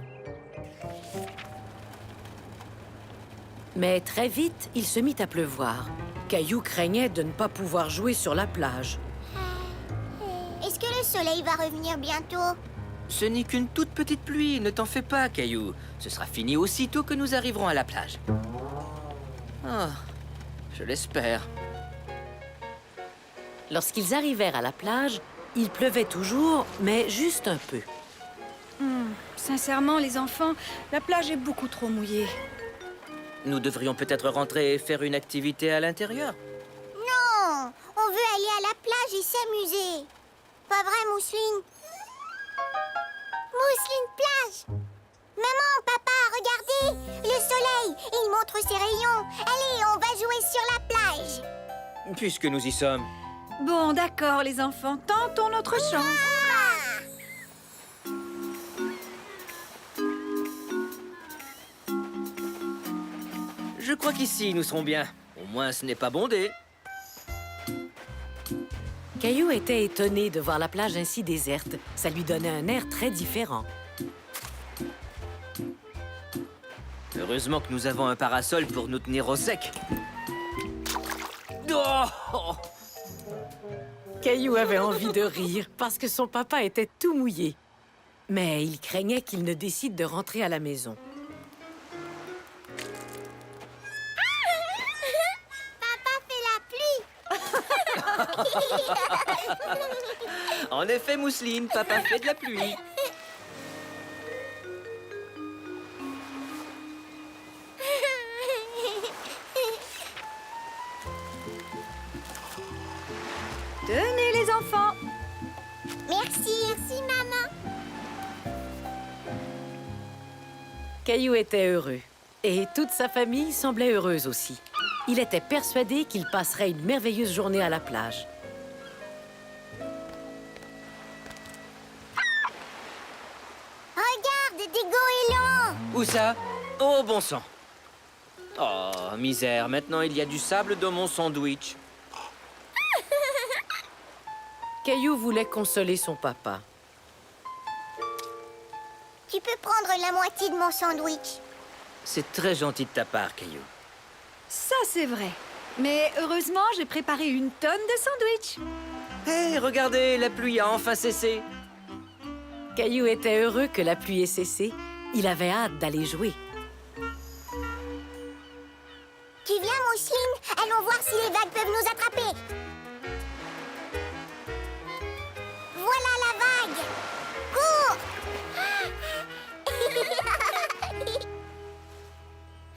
S3: Mais très vite, il se mit à pleuvoir. Caillou craignait de ne pas pouvoir jouer sur la plage.
S2: Est-ce que le soleil va revenir bientôt?
S5: Ce n'est qu'une toute petite pluie, ne t'en fais pas, Caillou. Ce sera fini aussitôt que nous arriverons à la plage. Oh, je l'espère.
S3: Lorsqu'ils arrivèrent à la plage, il pleuvait toujours, mais juste un peu.
S1: Sincèrement, les enfants, la plage est beaucoup trop mouillée.
S5: Nous devrions peut-être rentrer et faire une activité à l'intérieur.
S2: Non, on veut aller à la plage et s'amuser. Pas vrai, Mousseline? Mousseline plage! Maman, papa, regardez! Le soleil, il montre ses rayons. Allez, on va jouer sur la plage.
S5: Puisque nous y sommes.
S1: Bon, d'accord, les enfants, tentons notre chance.
S5: Je crois qu'ici, nous serons bien. Au moins, ce n'est pas bondé.
S3: Caillou était étonné de voir la plage ainsi déserte. Ça lui donnait un air très différent.
S5: Heureusement que nous avons un parasol pour nous tenir au sec. Oh!
S3: Caillou avait envie de rire parce que son papa était tout mouillé. Mais il craignait qu'il ne décide de rentrer à la maison.
S5: En effet, Mousseline, papa fait de la pluie.
S1: Tenez, les enfants.
S2: Merci, maman.
S3: Caillou était heureux. Et toute sa famille semblait heureuse aussi. Il était persuadé qu'il passerait une merveilleuse journée à la plage.
S2: Regarde, des goélands.
S5: Où ça? Oh, bon sang. Oh, misère, maintenant il y a du sable dans mon sandwich.
S3: Caillou voulait consoler son papa.
S2: Tu peux prendre la moitié de mon sandwich.
S5: C'est très gentil de ta part, Caillou.
S1: Ça, c'est vrai. Mais heureusement, j'ai préparé une tonne de sandwichs.
S5: Hé, regardez, la pluie a enfin cessé.
S3: Caillou était heureux que la pluie ait cessé. Il avait hâte d'aller jouer.
S2: Tu viens, Mousseline? Allons voir si les vagues peuvent nous attraper. Voilà la vague. Cours!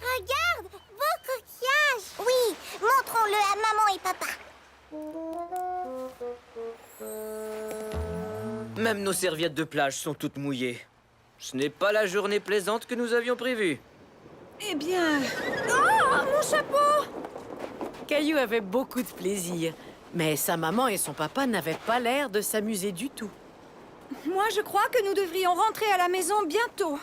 S2: Regarde, beau coquillage. Oui, montrons-le à maman et papa.
S5: Même nos serviettes de plage sont toutes mouillées. Ce n'est pas la journée plaisante que nous avions prévue.
S1: Eh bien... Oh, mon chapeau!
S3: Caillou avait beaucoup de plaisir, mais sa maman et son papa n'avaient pas l'air de s'amuser du tout.
S1: Moi, je crois que nous devrions rentrer à la maison bientôt.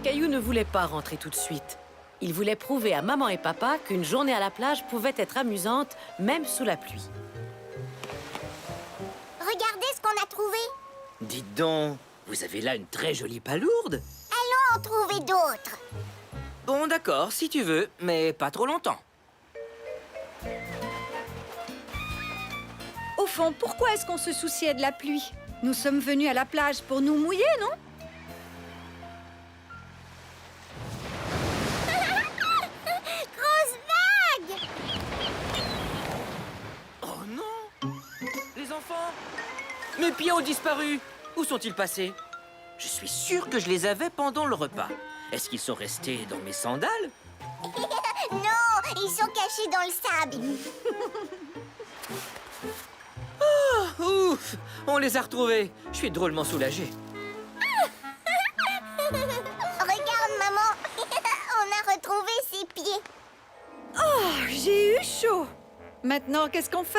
S3: Caillou ne voulait pas rentrer tout de suite. Il voulait prouver à maman et papa qu'une journée à la plage pouvait être amusante, même sous la pluie.
S2: Regardez ce qu'on a trouvé.
S5: Dites donc, vous avez là une très jolie palourde.
S2: Allons en trouver d'autres.
S5: Bon, d'accord, si tu veux, mais pas trop longtemps.
S1: Au fond, pourquoi est-ce qu'on se souciait de la pluie? Nous sommes venus à la plage pour nous mouiller, non?
S2: Grosse vague!
S5: Oh non! Les enfants! Mes pieds ont disparu! Où sont-ils passés? Je suis sûr que je les avais pendant le repas. Est-ce qu'ils sont restés dans mes sandales?
S2: Non, ils sont cachés dans le sable.
S5: Ouf! On les a retrouvés. Je suis drôlement soulagé.
S2: Regarde, maman. On a retrouvé ses pieds.
S1: Oh, j'ai eu chaud. Maintenant, qu'est-ce qu'on fait?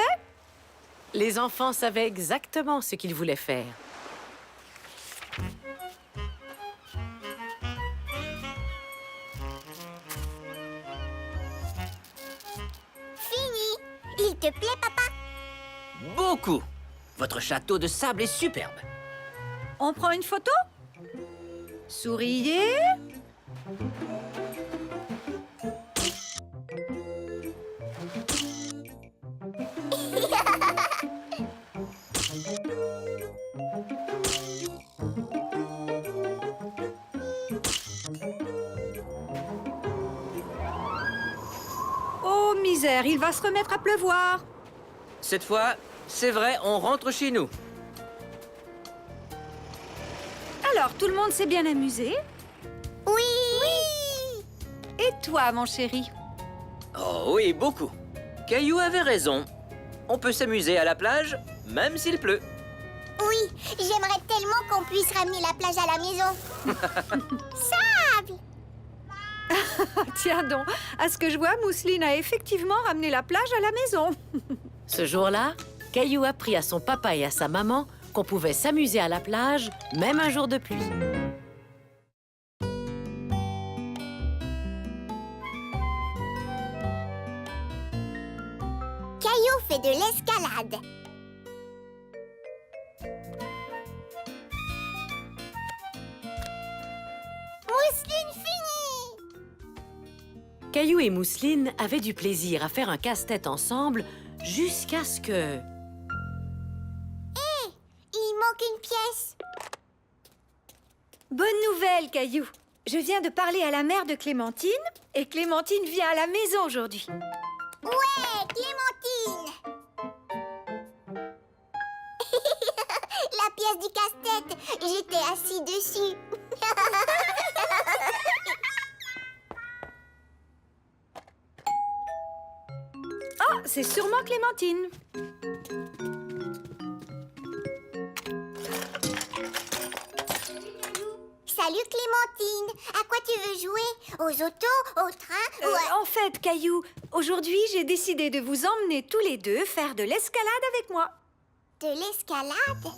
S3: Les enfants savaient exactement ce qu'ils voulaient faire.
S2: Fini. Il te plaît, papa?
S5: Beaucoup! Votre château de sable est superbe.
S1: On prend une photo? Souriez. Oh, misère, il va se remettre à pleuvoir.
S5: Cette fois, c'est vrai, on rentre chez nous.
S1: Alors, tout le monde s'est bien amusé?
S2: Oui.
S1: Et toi, mon chéri?
S5: Oh oui, beaucoup. Caillou avait raison. On peut s'amuser à la plage, même s'il pleut.
S2: Oui, j'aimerais tellement qu'on puisse ramener la plage à la maison. Sable!
S1: Tiens donc, à ce que je vois, Mousseline a effectivement ramené la plage à la maison.
S3: Ce jour-là, Caillou apprit à son papa et à sa maman qu'on pouvait s'amuser à la plage, même un jour de pluie.
S2: Caillou fait de l'escalade. Mousseline finie!
S3: Caillou et Mousseline avaient du plaisir à faire un casse-tête ensemble jusqu'à ce que...
S2: Il manque une pièce.
S1: Bonne nouvelle, Caillou. Je viens de parler à la mère de Clémentine et Clémentine vient à la maison aujourd'hui.
S2: Ouais, Clémentine! La pièce du casse-tête, j'étais assis dessus.
S1: Ah, c'est sûrement Clémentine.
S2: Salut Clémentine, à quoi tu veux jouer? Aux autos, au train ou à...
S1: En fait, Caillou, aujourd'hui, j'ai décidé de vous emmener tous les deux faire de l'escalade avec moi.
S2: De l'escalade?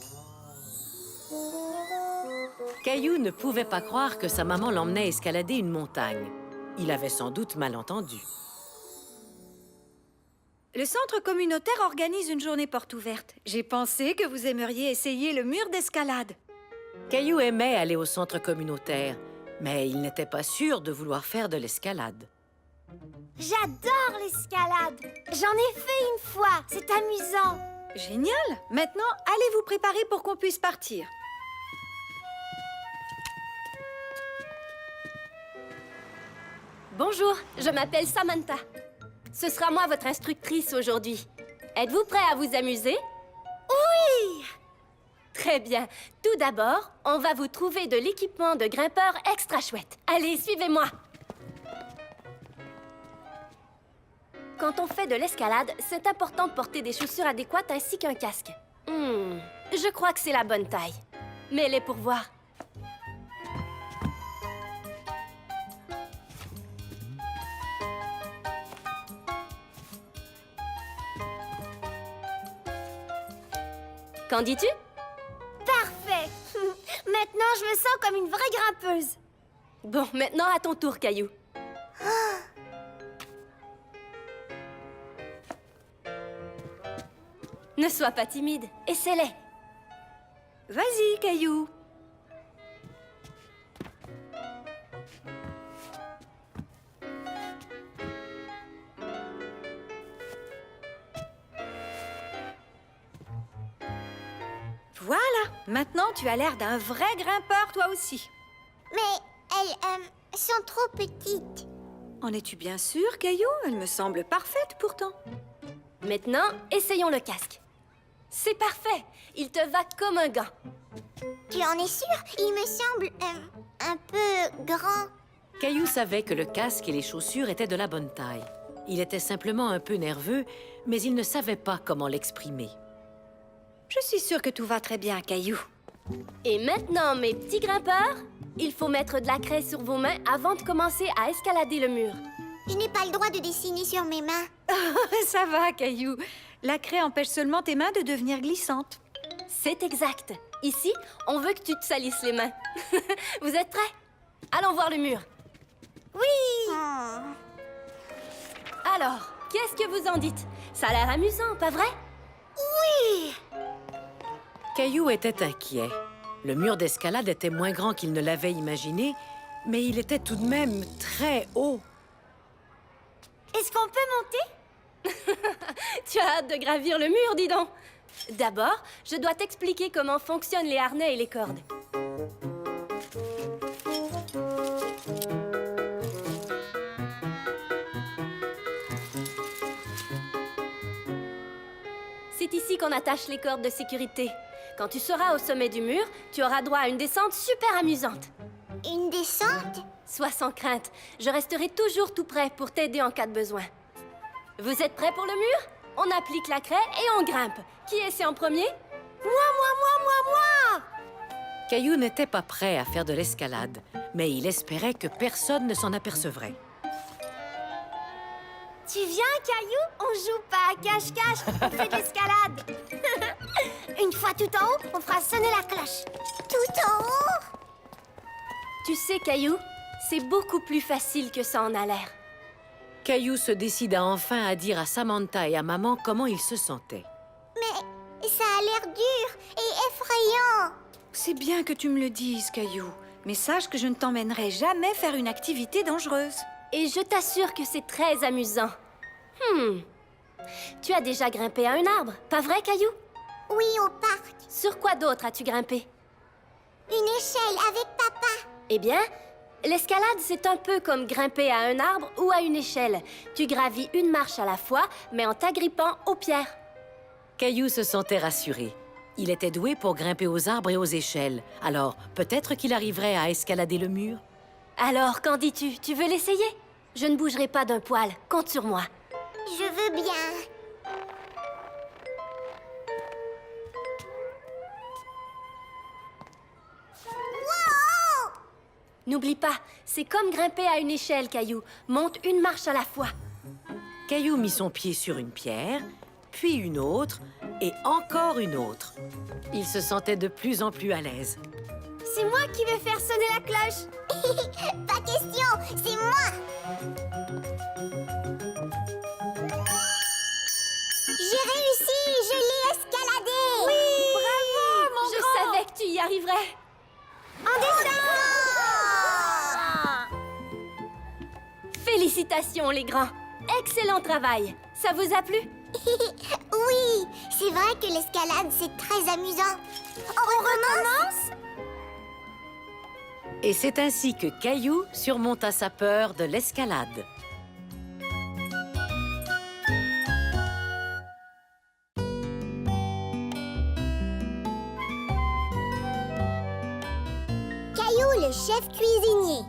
S3: Caillou ne pouvait pas croire que sa maman l'emmenait escalader une montagne. Il avait sans doute mal entendu.
S1: Le centre communautaire organise une journée porte ouverte. J'ai pensé que vous aimeriez essayer le mur d'escalade.
S3: Caillou aimait aller au centre communautaire, mais il n'était pas sûr de vouloir faire de l'escalade.
S7: J'adore l'escalade. J'en ai fait une fois. C'est amusant.
S1: Génial! Maintenant, allez vous préparer pour qu'on puisse partir.
S8: Bonjour, je m'appelle Samantha. Ce sera moi votre instructrice aujourd'hui. Êtes-vous prêt à vous amuser? Oui! Très bien. Tout d'abord, on va vous trouver de l'équipement de grimpeur extra chouette. Allez, suivez-moi. Quand on fait de l'escalade, c'est important de porter des chaussures adéquates ainsi qu'un casque. Je crois que c'est la bonne taille. Mets-les pour voir. Qu'en dis-tu?
S7: Parfait. Maintenant, je me sens comme une vraie grimpeuse.
S8: Bon, maintenant à ton tour, Caillou. Ne sois pas timide, essaie-les.
S1: Vas-y, Caillou. Voilà, maintenant tu as l'air d'un vrai grimpeur toi aussi.
S2: Mais elles sont trop petites.
S1: En es-tu bien sûr, Caillou? Elle me semble parfaite pourtant.
S8: Maintenant, essayons le casque. C'est parfait, il te va comme un gant.
S2: Tu en es sûre? Il me semble un peu grand.
S3: Caillou savait que le casque et les chaussures étaient de la bonne taille. Il était simplement un peu nerveux, mais il ne savait pas comment l'exprimer.
S1: Je suis sûre que tout va très bien, Caillou.
S8: Et maintenant, mes petits grimpeurs, il faut mettre de la craie sur vos mains avant de commencer à escalader le mur.
S2: Je n'ai pas le droit de dessiner sur mes mains.
S1: Ça va, Caillou. La craie empêche seulement tes mains de devenir glissantes.
S8: C'est exact. Ici, on veut que tu te salisses les mains. Vous êtes prêts? Allons voir le mur.
S2: Oui.
S8: Alors, qu'est-ce que vous en dites? Ça a l'air amusant, pas vrai?
S3: Caillou était inquiet. Le mur d'escalade était moins grand qu'il ne l'avait imaginé, mais il était tout de même très haut.
S7: Est-ce qu'on peut monter?
S8: Tu as hâte de gravir le mur, dis donc. D'abord, je dois t'expliquer comment fonctionnent les harnais et les cordes. C'est ici qu'on attache les cordes de sécurité. Quand tu seras au sommet du mur, tu auras droit à une descente super amusante.
S2: Une descente?
S8: Sois sans crainte, je resterai toujours tout prêt pour t'aider en cas de besoin. Vous êtes prêts pour le mur? On applique la craie et on grimpe. Qui essaie en premier?
S7: Moi!
S3: Caillou n'était pas prêt à faire de l'escalade, mais il espérait que personne ne s'en apercevrait.
S7: Tu viens, Caillou? On joue pas à cache-cache, on fait de l'escalade. Une fois tout en haut, on fera sonner la cloche.
S2: Tout en haut?
S8: Tu sais, Caillou, c'est beaucoup plus facile que ça en a l'air.
S3: Caillou se décida enfin à dire à Samantha et à maman comment il se sentait.
S2: Mais ça a l'air dur et effrayant.
S1: C'est bien que tu me le dises, Caillou. Mais sache que je ne t'emmènerai jamais faire une activité dangereuse.
S8: Et je t'assure que c'est très amusant. Tu as déjà grimpé à un arbre, pas vrai, Caillou?
S2: Oui, au parc.
S8: Sur quoi d'autre as-tu grimpé?
S2: Une échelle avec papa.
S8: Eh bien, l'escalade, c'est un peu comme grimper à un arbre ou à une échelle. Tu gravis une marche à la fois, mais en t'agrippant aux pierres.
S3: Caillou se sentait rassuré. Il était doué pour grimper aux arbres et aux échelles. Alors, peut-être qu'il arriverait à escalader le mur?
S8: Alors, qu'en dis-tu? Tu veux l'essayer? Je ne bougerai pas d'un poil. Compte sur moi.
S2: Je veux bien. Wow!
S8: N'oublie pas, c'est comme grimper à une échelle, Caillou. Monte une marche à la fois.
S3: Caillou mit son pied sur une pierre, puis une autre, et encore une autre. Il se sentait de plus en plus à l'aise.
S7: c'est moi qui vais faire sonner la cloche.
S2: Pas question, c'est moi. J'ai réussi, je l'ai escaladé. Oui, bravo, mon
S8: Je savais que tu y arriverais.
S2: En descend.
S8: Félicitations, les grands. Excellent travail. Ça vous a plu?
S2: Oui, c'est vrai que l'escalade, c'est très amusant. On recommence?
S3: Et c'est ainsi que Caillou surmonta sa peur de l'escalade.
S2: Caillou, le chef cuisinier.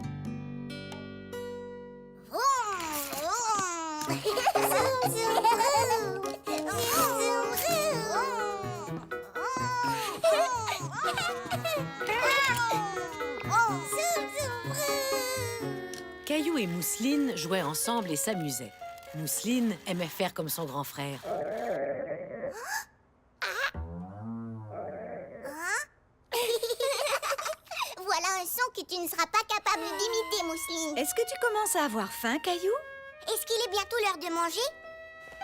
S3: Caillou et Mousseline jouaient ensemble et s'amusaient. Mousseline aimait faire comme son grand frère.
S2: Voilà un son que tu ne seras pas capable d'imiter, Mousseline.
S1: Est-ce que tu commences à avoir faim, Caillou?
S2: Est-ce qu'il est bientôt l'heure de manger?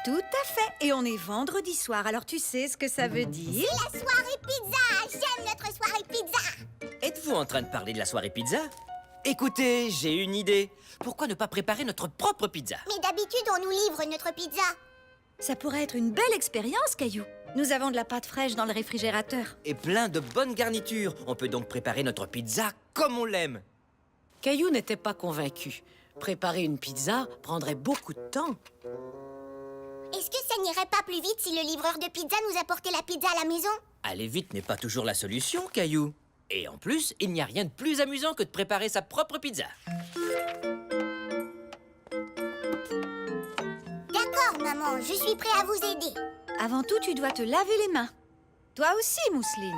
S1: Tout à fait. Et on est vendredi soir, alors tu sais ce que ça veut dire?
S2: La soirée pizza! J'aime notre soirée pizza!
S5: Êtes-vous en train de parler de la soirée pizza? Écoutez, j'ai une idée. Pourquoi ne pas préparer notre propre pizza?
S2: Mais d'habitude, on nous livre notre pizza.
S1: Ça pourrait être une belle expérience, Caillou. Nous avons de la pâte fraîche dans le réfrigérateur.
S5: Et plein de bonnes garnitures. On peut donc préparer notre pizza comme on l'aime.
S3: Caillou n'était pas convaincu. Préparer une pizza prendrait beaucoup de temps.
S2: Est-ce que ça n'irait pas plus vite si le livreur de pizza nous apportait la pizza à la maison?
S5: Aller vite n'est pas toujours la solution, Caillou. Et en plus, il n'y a rien de plus amusant que de préparer sa propre pizza.
S2: D'accord, maman, je suis prêt à vous aider.
S1: Avant tout, tu dois te laver les mains. Toi aussi, Mousseline.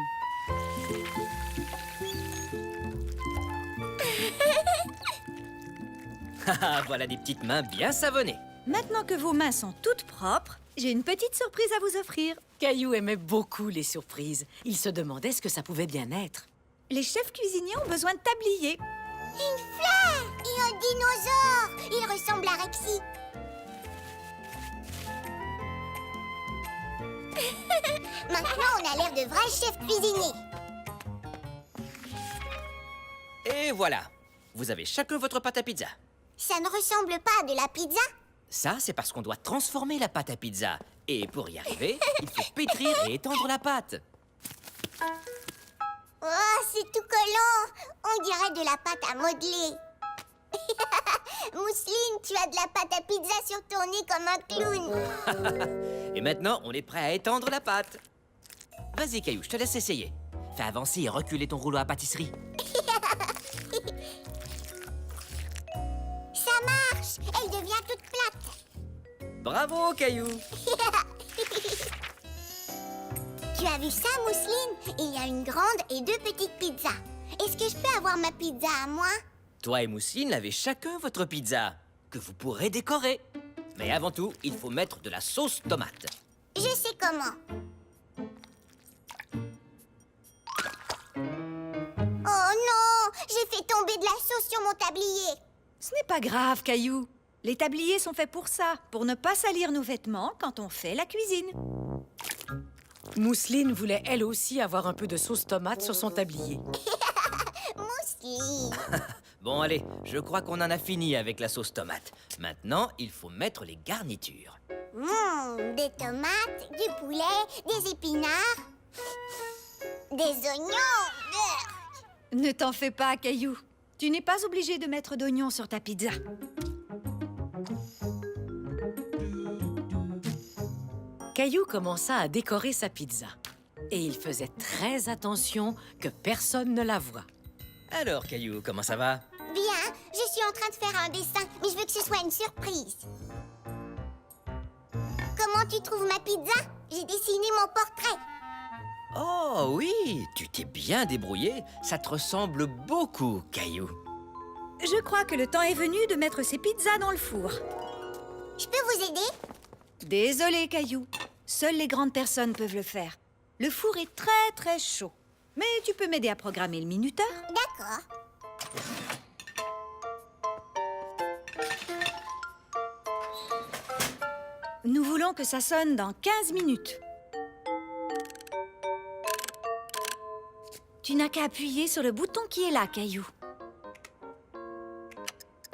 S5: Haha, voilà des petites mains bien savonnées.
S1: Maintenant que vos mains sont toutes propres, j'ai une petite surprise à vous offrir.
S3: Caillou aimait beaucoup les surprises. Il se demandait ce que ça pouvait bien être.
S1: Les chefs cuisiniers ont besoin de tabliers.
S2: Une fleur et un dinosaure. Il ressemble à Rexy. Maintenant, on a l'air de vrais chefs cuisiniers.
S5: Et voilà. Vous avez chacun votre pâte à pizza.
S2: Ça ne ressemble pas à de la pizza.
S5: Ça, c'est parce qu'on doit transformer la pâte à pizza. Et pour y arriver, il faut pétrir et étendre la pâte.
S2: Oh, c'est tout collant. On dirait de la pâte à modeler. Mousseline, tu as de la pâte à pizza sur ton nez comme un clown.
S5: Et maintenant, on est prêt à étendre la pâte. Vas-y, Caillou, je te laisse essayer. Fais avancer et reculer ton rouleau à pâtisserie.
S2: Ça marche. Elle devient toute plate.
S5: Bravo, Caillou.
S2: Tu as vu ça, Mousseline? Il y a une grande et deux petites pizzas. Est-ce que je peux avoir ma pizza à moi?
S5: Toi et Mousseline avez chacun votre pizza, que vous pourrez décorer. Mais avant tout, il faut mettre de la sauce tomate.
S2: Je sais comment. Oh non! J'ai fait tomber de la sauce sur mon tablier.
S1: Ce n'est pas grave, Caillou. Les tabliers sont faits pour ça, pour ne pas salir nos vêtements quand on fait la cuisine.
S3: Mousseline voulait elle aussi avoir un peu de sauce tomate sur son tablier.
S2: Mousseline.
S5: Bon, allez, je crois qu'on en a fini avec la sauce tomate. Maintenant, il faut mettre les garnitures.
S2: Des tomates, du poulet, des épinards, des oignons.
S1: Ne t'en fais pas, Caillou. Tu n'es pas obligé de mettre d'oignons sur ta pizza.
S3: Caillou commença à décorer sa pizza. Et il faisait très attention que personne ne la voie.
S5: Alors, Caillou, comment ça va?
S2: Bien, je suis en train de faire un dessin, mais je veux que ce soit une surprise. Comment tu trouves ma pizza? J'ai dessiné mon portrait.
S5: Oh oui, tu t'es bien débrouillé. Ça te ressemble beaucoup, Caillou.
S1: Je crois que le temps est venu de mettre ces pizzas dans le four.
S2: Je peux vous aider?
S1: Désolé, Caillou. Seules les grandes personnes peuvent le faire. Le four est très, très chaud. Mais tu peux m'aider à programmer le minuteur?
S2: D'accord.
S1: Nous voulons que ça sonne dans 15 minutes. Tu n'as qu'à appuyer sur le bouton qui est là, Caillou.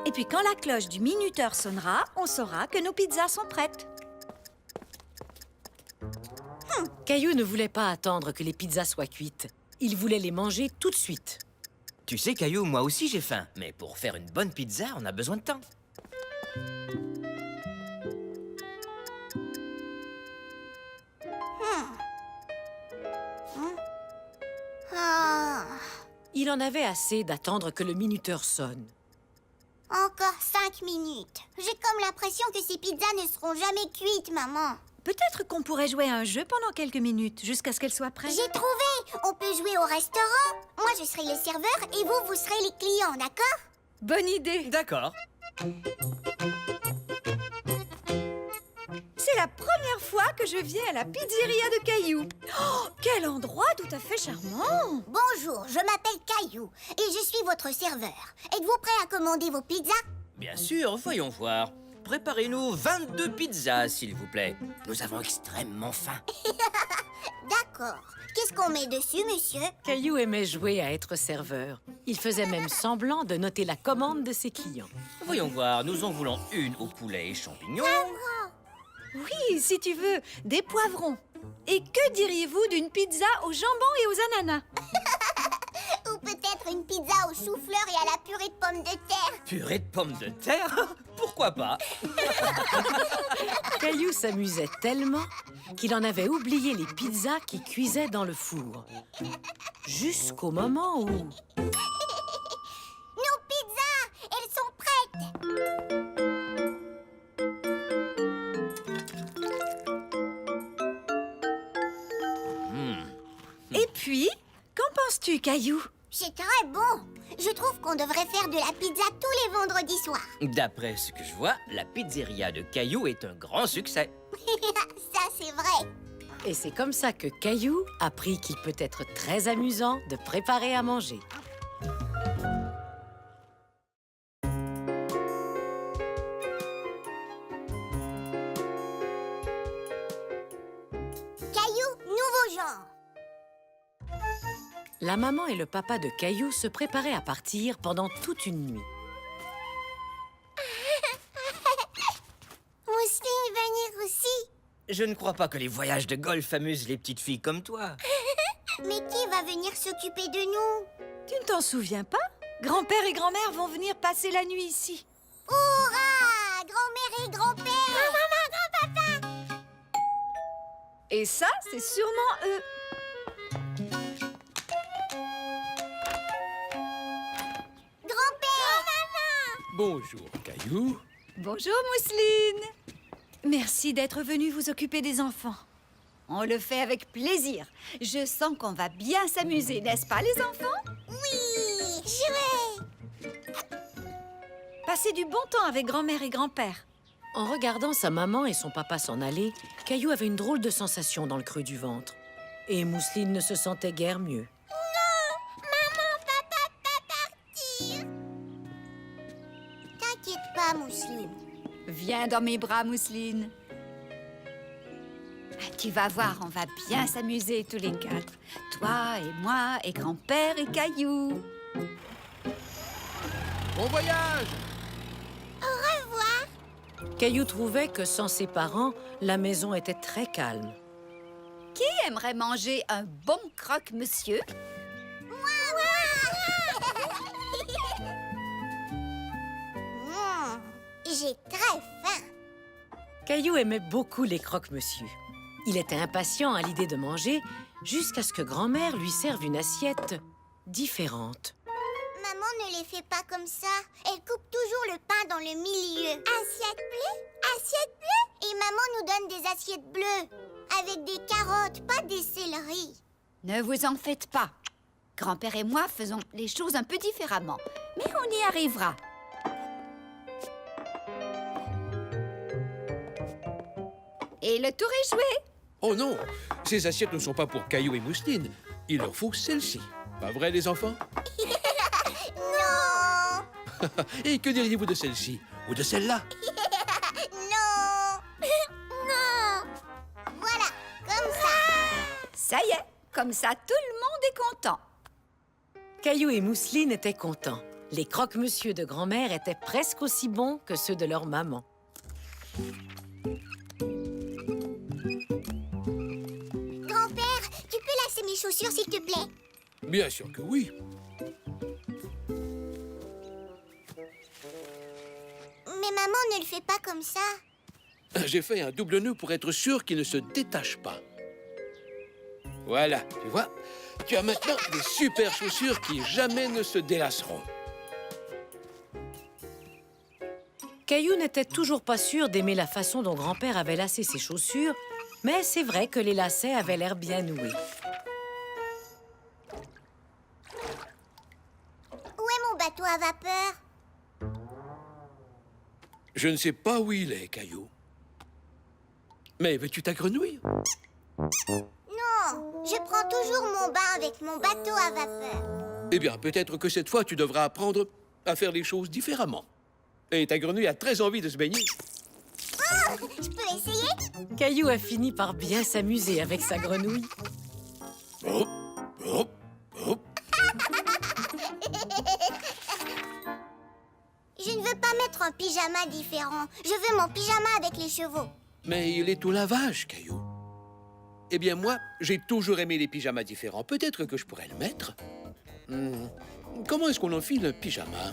S1: Et puis quand la cloche du minuteur sonnera, on saura que nos pizzas sont prêtes.
S3: Caillou ne voulait pas attendre que les pizzas soient cuites. Il voulait les manger tout de suite.
S5: Tu sais, Caillou, moi aussi j'ai faim. Mais pour faire une bonne pizza, on a besoin de temps.
S2: Ah,
S3: Il en avait assez d'attendre que le minuteur sonne.
S2: encore 5 minutes. J'ai comme l'impression que ces pizzas ne seront jamais cuites, maman.
S1: Peut-être qu'on pourrait jouer à un jeu pendant quelques minutes, jusqu'à ce qu'elle soit prête.
S2: J'ai trouvé. On peut jouer au restaurant. Moi, je serai le serveur et vous serez les clients, d'accord?
S1: Bonne idée!
S5: D'accord.
S1: C'est la première fois que je viens à la pizzeria de Caillou. Oh, quel endroit tout à fait charmant!
S2: Bonjour, je m'appelle Caillou et je suis votre serveur. Êtes-vous prêt à commander vos pizzas?
S5: Bien sûr, voyons voir. Préparez-nous 22 pizzas, s'il vous plaît. Nous avons extrêmement faim.
S2: D'accord. Qu'est-ce qu'on met dessus, monsieur?
S3: Caillou aimait jouer à être serveur. Il faisait même semblant de noter la commande de ses clients.
S5: Voyons voir, nous en voulons une au poulet et champignons.
S1: Oui, si tu veux, des poivrons. Et que diriez-vous d'une pizza au jambon et aux ananas?
S2: Ou peut-être une pizza au chou-fleur et à la purée de pommes de terre?
S5: Purée de pommes de terre? Pourquoi pas?
S3: Caillou s'amusait tellement qu'il en avait oublié les pizzas qui cuisaient dans le four. Jusqu'au moment où...
S2: Nos pizzas! Elles sont prêtes!
S1: Et puis, qu'en penses-tu, Caillou?
S2: C'est très bon! Je trouve qu'on devrait faire de la pizza tous les vendredis soirs.
S5: D'après ce que je vois, la pizzeria de Caillou est un grand succès.
S2: Ça, c'est vrai.
S3: Et c'est comme ça que Caillou apprit qu'il peut être très amusant de préparer à manger.
S2: Caillou, nouveau genre.
S3: La maman et le papa de Caillou se préparaient à partir pendant toute une nuit.
S2: Mousseline va venir aussi.
S5: Je ne crois pas que les voyages de golf amusent les petites filles comme toi.
S2: Mais qui va venir s'occuper de nous?
S1: Tu ne t'en souviens pas? Grand-père et grand-mère vont venir passer la nuit ici.
S2: Hurrah! Grand-mère et grand-père! Maman, grand-papa!
S1: Et ça, c'est sûrement eux.
S2: Grand-père! Maman!
S9: Bonjour, Caillou.
S1: Bonjour, Mousseline. Merci d'être venue vous occuper des enfants. On le fait avec plaisir. Je sens qu'on va bien s'amuser, n'est-ce pas, les enfants?
S2: Oui! Jouer!
S1: Passez du bon temps avec grand-mère et grand-père.
S3: En regardant sa maman et son papa s'en aller, Caillou avait une drôle de sensation dans le creux du ventre. Et Mousseline ne se sentait guère mieux.
S2: Maman, papa, pas partir! T'inquiète pas, Mousseline.
S1: Viens dans mes bras, Mousseline. Tu vas voir, on va bien s'amuser tous les quatre. Toi et moi et grand-père et Caillou.
S9: Bon voyage!
S3: Caillou trouvait que sans ses parents, la maison était très calme.
S1: Qui aimerait manger un bon croque-monsieur?
S2: J'ai très faim.
S3: Caillou aimait beaucoup les croque-monsieur. Il était impatient à l'idée de manger jusqu'à ce que grand-mère lui serve une assiette différente.
S2: Maman ne les fait pas comme ça. Elle coupe toujours le pain dans le milieu. Assiette bleue? Assiette bleue? Et maman nous donne des assiettes bleues. Avec des carottes, pas des céleris.
S1: Ne vous en faites pas. Grand-père et moi faisons les choses un peu différemment. Mais on y arrivera. Et le tour est joué.
S9: Oh non, ces assiettes ne sont pas pour Caillou et Mousseline. il leur faut celle-ci. Pas vrai, les enfants?
S2: Non.
S9: Et que diriez-vous de celle-ci? Ou de celle-là?
S2: Non. Non. Voilà, comme ça.
S1: Ça y est, comme ça, tout le monde est content.
S3: Caillou et Mousseline étaient contents. Les croque-monsieur de grand-mère étaient presque aussi bons que ceux de leur maman.
S2: Grand-père, tu peux lasser mes chaussures, s'il te plaît?
S9: Bien sûr que oui.
S2: Mais maman ne le fait pas comme ça.
S9: J'ai fait un double nœud pour être sûr qu'il ne se détache pas. Voilà, tu vois? Tu as maintenant des super chaussures qui jamais ne se délasseront.
S3: Caillou n'était toujours pas sûr d'aimer la façon dont grand-père avait lacé ses chaussures, mais c'est vrai que les lacets avaient l'air bien noués.
S2: Où est mon bateau à vapeur?
S9: Je ne sais pas où il est, Caillou. Mais veux-tu ta grenouille?
S2: Non, je prends toujours mon bain avec mon bateau à vapeur.
S9: Eh bien, peut-être que cette fois, tu devras apprendre à faire les choses différemment. Et ta grenouille a très envie de se baigner.
S2: Oh, je peux essayer?
S3: Caillou a fini par bien s'amuser avec sa grenouille.
S9: Hop, hop, hop.
S2: Je ne veux pas mettre un pyjama différent. Je veux mon pyjama avec les chevaux.
S9: Mais il est au lavage, Caillou. Eh bien, moi, j'ai toujours aimé les pyjamas différents. Peut-être que je pourrais le mettre. Comment est-ce qu'on enfile un pyjama?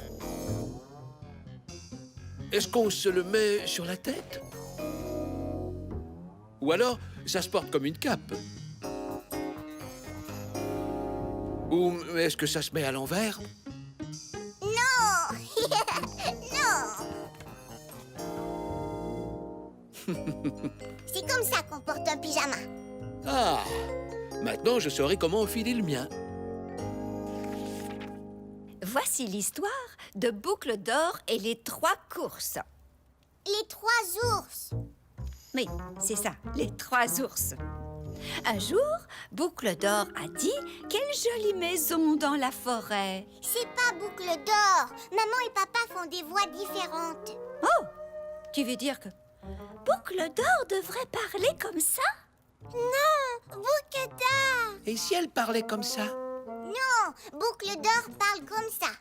S9: Est-ce qu'on se le met sur la tête? Ou alors, ça se porte comme une cape? Ou est-ce que ça se met à l'envers?
S2: Non. C'est comme ça qu'on porte un pyjama.
S9: Ah! Maintenant, je saurai comment enfiler le mien.
S1: Voici l'histoire de Boucle d'Or et les 3 courses.
S2: Les 3 ours.
S1: Oui, c'est ça, les 3 ours. Un jour, Boucle d'Or a dit « Quelle jolie maison dans la forêt !»
S2: C'est pas Boucle d'Or. Maman et papa font des voix différentes.
S1: Oh! Tu veux dire que Boucle d'Or devrait parler comme ça?
S2: Non, Boucle d'Or.
S9: Et si elle parlait comme ça?
S2: Non, Boucle d'Or parle comme ça.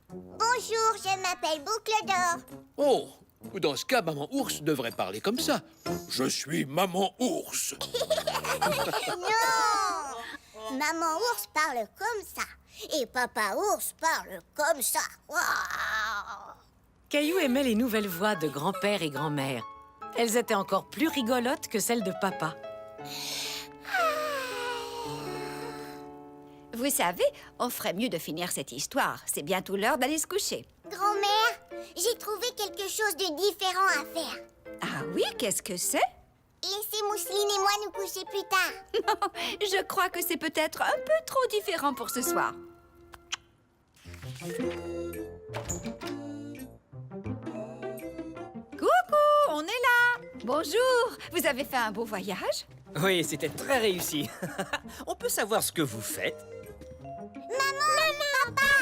S2: Bonjour, je m'appelle Boucle d'Or.
S9: Oh! Dans ce cas, Maman Ours devrait parler comme ça. Je suis Maman Ours.
S2: Non! Maman ours parle comme ça. Et papa ours parle comme ça. Waouh!
S3: Caillou aimait les nouvelles voix de grand-père et grand-mère. Elles étaient encore plus rigolotes que celles de papa.
S1: Vous savez, on ferait mieux de finir cette histoire. C'est bientôt l'heure d'aller se coucher.
S2: Grand-mère, j'ai trouvé quelque chose de différent à faire.
S1: Ah oui, qu'est-ce que c'est?
S2: Laissez Mousseline et moi nous coucher plus tard.
S1: Non, je crois que c'est peut-être un peu trop différent pour ce soir. Coucou, on est là. Bonjour, vous avez fait un beau voyage?
S10: Oui, c'était très réussi. On peut savoir ce que vous faites?
S2: Maman, papa!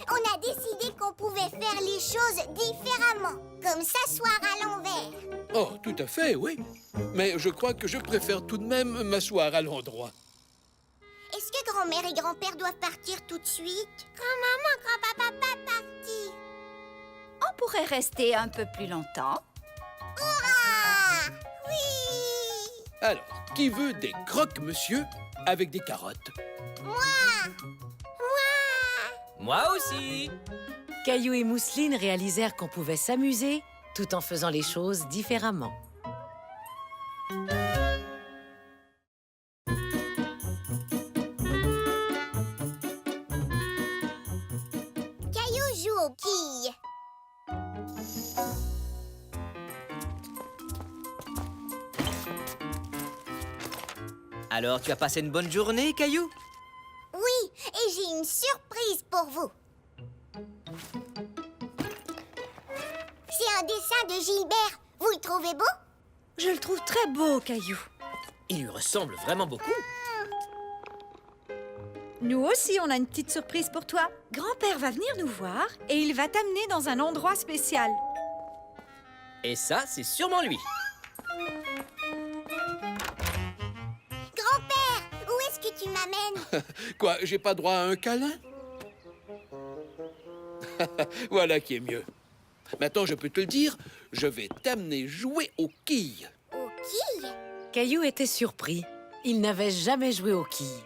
S2: On a décidé qu'on pouvait faire les choses différemment, comme s'asseoir à l'envers.
S9: Oh, tout à fait, oui. Mais je crois que je préfère tout de même m'asseoir à l'endroit.
S2: Est-ce que grand-mère et grand-père doivent partir tout de suite? Grand-maman, grand-papa, pas partir.
S1: On pourrait rester un peu plus longtemps.
S2: Hurrah! Oui!
S9: Alors, qui veut des croque-monsieur avec des carottes?
S2: Moi!
S10: Moi aussi!
S3: Caillou et Mousseline réalisèrent qu'on pouvait s'amuser tout en faisant les choses différemment.
S2: Caillou joue aux quilles.
S10: Alors, tu as passé une bonne journée, Caillou?
S2: Oui, et j'ai une surprise pour vous. C'est un dessin de Gilbert. Vous le trouvez beau?
S1: Je le trouve très beau, Caillou.
S10: Il lui ressemble vraiment beaucoup.
S1: Nous aussi, on a une petite surprise pour toi. Grand-père va venir nous voir et il va t'amener dans un endroit spécial.
S10: Et ça, c'est sûrement lui.
S2: Grand-père, où est-ce que tu m'amènes?
S9: Quoi, j'ai pas droit à un câlin? Voilà qui est mieux. Maintenant, je peux te le dire, je vais t'amener jouer aux quilles.
S2: Aux quilles?
S3: Caillou était surpris. Il n'avait jamais joué aux quilles.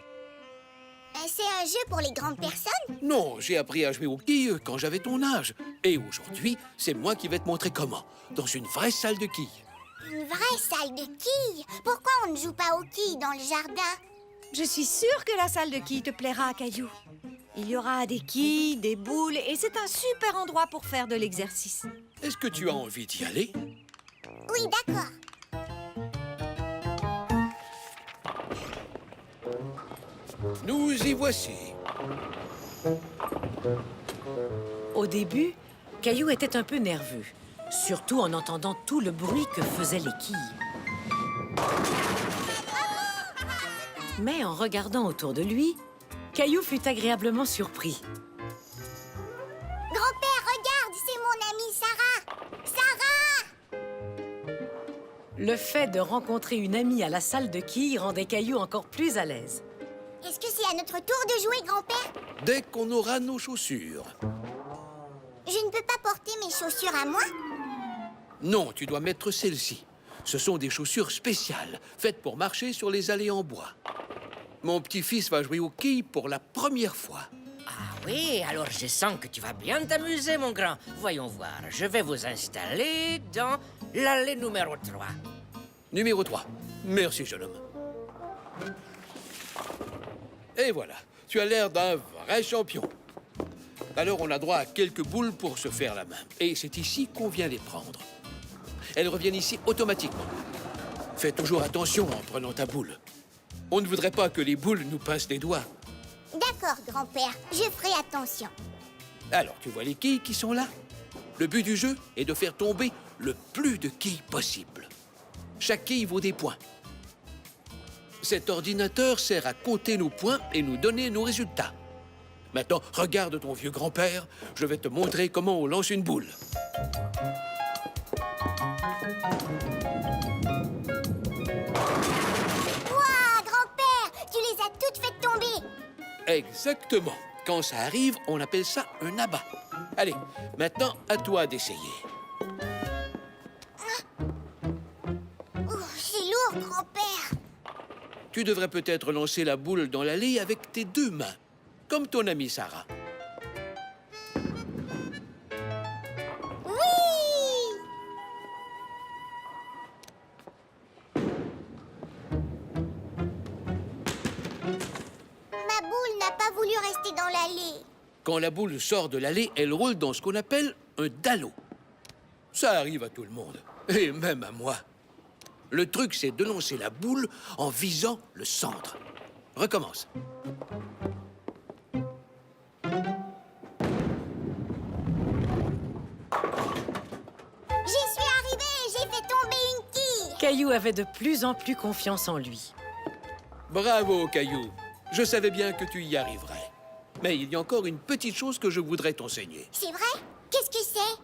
S2: C'est un jeu pour les grandes personnes?
S9: Non, j'ai appris à jouer aux quilles quand j'avais ton âge. Et aujourd'hui, c'est moi qui vais te montrer comment. Dans une vraie salle de quilles.
S2: Une vraie salle de quilles? Pourquoi on ne joue pas aux quilles dans le jardin?
S1: Je suis sûre que la salle de quilles te plaira, Caillou. Il y aura des quilles, des boules et c'est un super endroit pour faire de l'exercice.
S9: Est-ce que tu as envie d'y aller?
S2: Oui, d'accord.
S9: Nous y voici.
S3: Au début, Caillou était un peu nerveux, surtout en entendant tout le bruit que faisaient les quilles. Mais en regardant autour de lui, Caillou fut agréablement surpris.
S2: Grand-père, regarde, c'est mon amie Sarah. Sarah!
S3: Le fait de rencontrer une amie à la salle de quilles rendait Caillou encore plus à l'aise.
S2: Est-ce que c'est à notre tour de jouer, grand-père?
S9: Dès qu'on aura nos chaussures.
S2: Je ne peux pas porter mes chaussures à moi?
S9: Non, tu dois mettre celles-ci. Ce sont des chaussures spéciales, faites pour marcher sur les allées en bois. Mon petit-fils va jouer aux quilles pour la première fois.
S10: Ah oui, alors je sens que tu vas bien t'amuser, mon grand. Voyons voir, je vais vous installer dans l'allée numéro 3.
S9: Numéro 3. Merci, jeune homme. Et voilà, tu as l'air d'un vrai champion. Alors on a droit à quelques boules pour se faire la main. Et c'est ici qu'on vient les prendre. Elles reviennent ici automatiquement. Fais toujours attention en prenant ta boule. On ne voudrait pas que les boules nous pincent les doigts.
S2: D'accord, grand-père, je ferai attention.
S9: Alors, tu vois les quilles qui sont là? Le but du jeu est de faire tomber le plus de quilles possible. Chaque quille vaut des points. Cet ordinateur sert à compter nos points et nous donner nos résultats. Maintenant, regarde ton vieux grand-père. Je vais te montrer comment on lance une boule.
S2: Ouah, grand-père, tu les as toutes faites tomber.
S9: Exactement. Quand ça arrive, on appelle ça un abat. Allez, maintenant, à toi d'essayer.
S2: C'est lourd, grand-père.
S9: Tu devrais peut-être lancer la boule dans l'allée avec tes deux mains, comme ton amie Sarah.
S2: Oui! Ma boule n'a pas voulu rester dans l'allée.
S9: Quand la boule sort de l'allée, elle roule dans ce qu'on appelle un dallo. Ça arrive à tout le monde, et même à moi. Le truc, c'est de lancer la boule en visant le centre. Recommence.
S2: J'y suis arrivée, j'ai fait tomber une quille.
S3: Caillou avait de plus en plus confiance en lui.
S9: Bravo, Caillou. Je savais bien que tu y arriverais. Mais il y a encore une petite chose que je voudrais t'enseigner.
S2: C'est vrai? Qu'est-ce que c'est?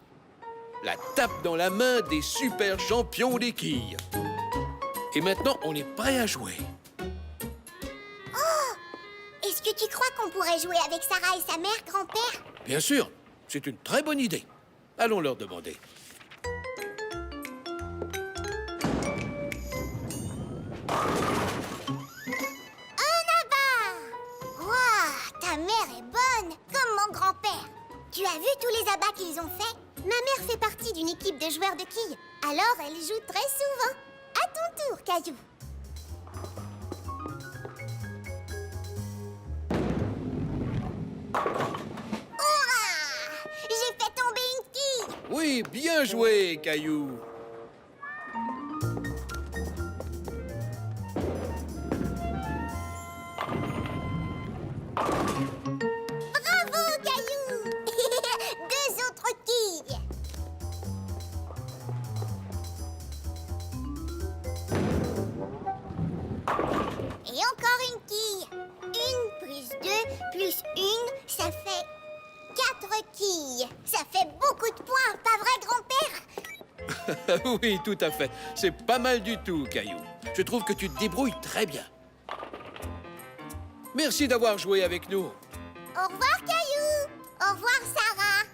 S9: La tape dans la main des super champions des quilles. Et maintenant, on est prêt à jouer.
S2: Est-ce que tu crois qu'on pourrait jouer avec Sarah et sa mère, grand-père?
S9: Bien sûr, c'est une très bonne idée. Allons leur demander.
S2: Ouah, ta mère est bonne, comme mon grand-père. Tu as vu tous les abats qu'ils ont faits? Ma mère fait partie d'une équipe de joueurs de quilles. Alors elle joue très souvent. À ton tour, Caillou. Hurrah! J'ai fait tomber une quille.
S9: Oui, bien joué, Caillou.
S2: Bravo, Caillou. Deux autres quilles. Et encore une quille. 1 plus 2
S9: Oui, tout à fait. C'est pas mal du tout, Caillou. Je trouve que tu te débrouilles très bien. Merci d'avoir joué avec nous.
S2: Au revoir, Caillou. Au revoir, Sarah.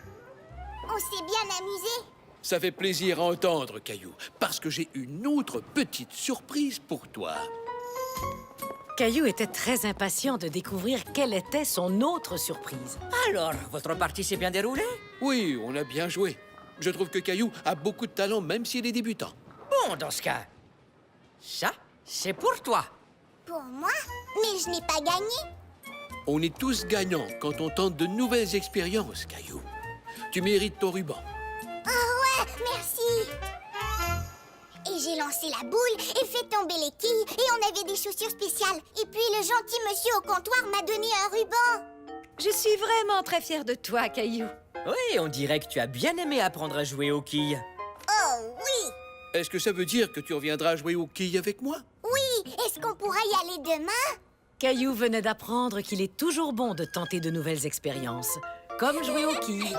S2: On s'est bien amusés.
S9: Ça fait plaisir à entendre, Caillou, parce que j'ai une autre petite surprise pour toi.
S3: Caillou était très impatient de découvrir quelle était son autre surprise.
S10: Alors, votre partie s'est bien déroulée?
S9: Oui, on a bien joué. Je trouve que Caillou a beaucoup de talent, même s'il est débutant.
S10: Bon, dans ce cas, ça, c'est pour toi.
S2: Pour moi? Mais je n'ai pas gagné.
S9: On est tous gagnants quand on tente de nouvelles expériences, Caillou. Tu mérites ton ruban.
S2: Oh ouais, merci. Et j'ai lancé la boule et fait tomber les quilles et on avait des chaussures spéciales. Et puis le gentil monsieur au comptoir m'a donné un ruban.
S1: Je suis vraiment très fière de toi, Caillou.
S5: Oui, on dirait que tu as bien aimé apprendre à jouer aux quilles.
S2: Oh oui.
S9: Est-ce que ça veut dire que tu reviendras jouer aux quilles avec moi?
S2: Oui, est-ce qu'on pourra y aller demain?
S3: Caillou venait d'apprendre qu'il est toujours bon de tenter de nouvelles expériences, comme jouer aux quilles.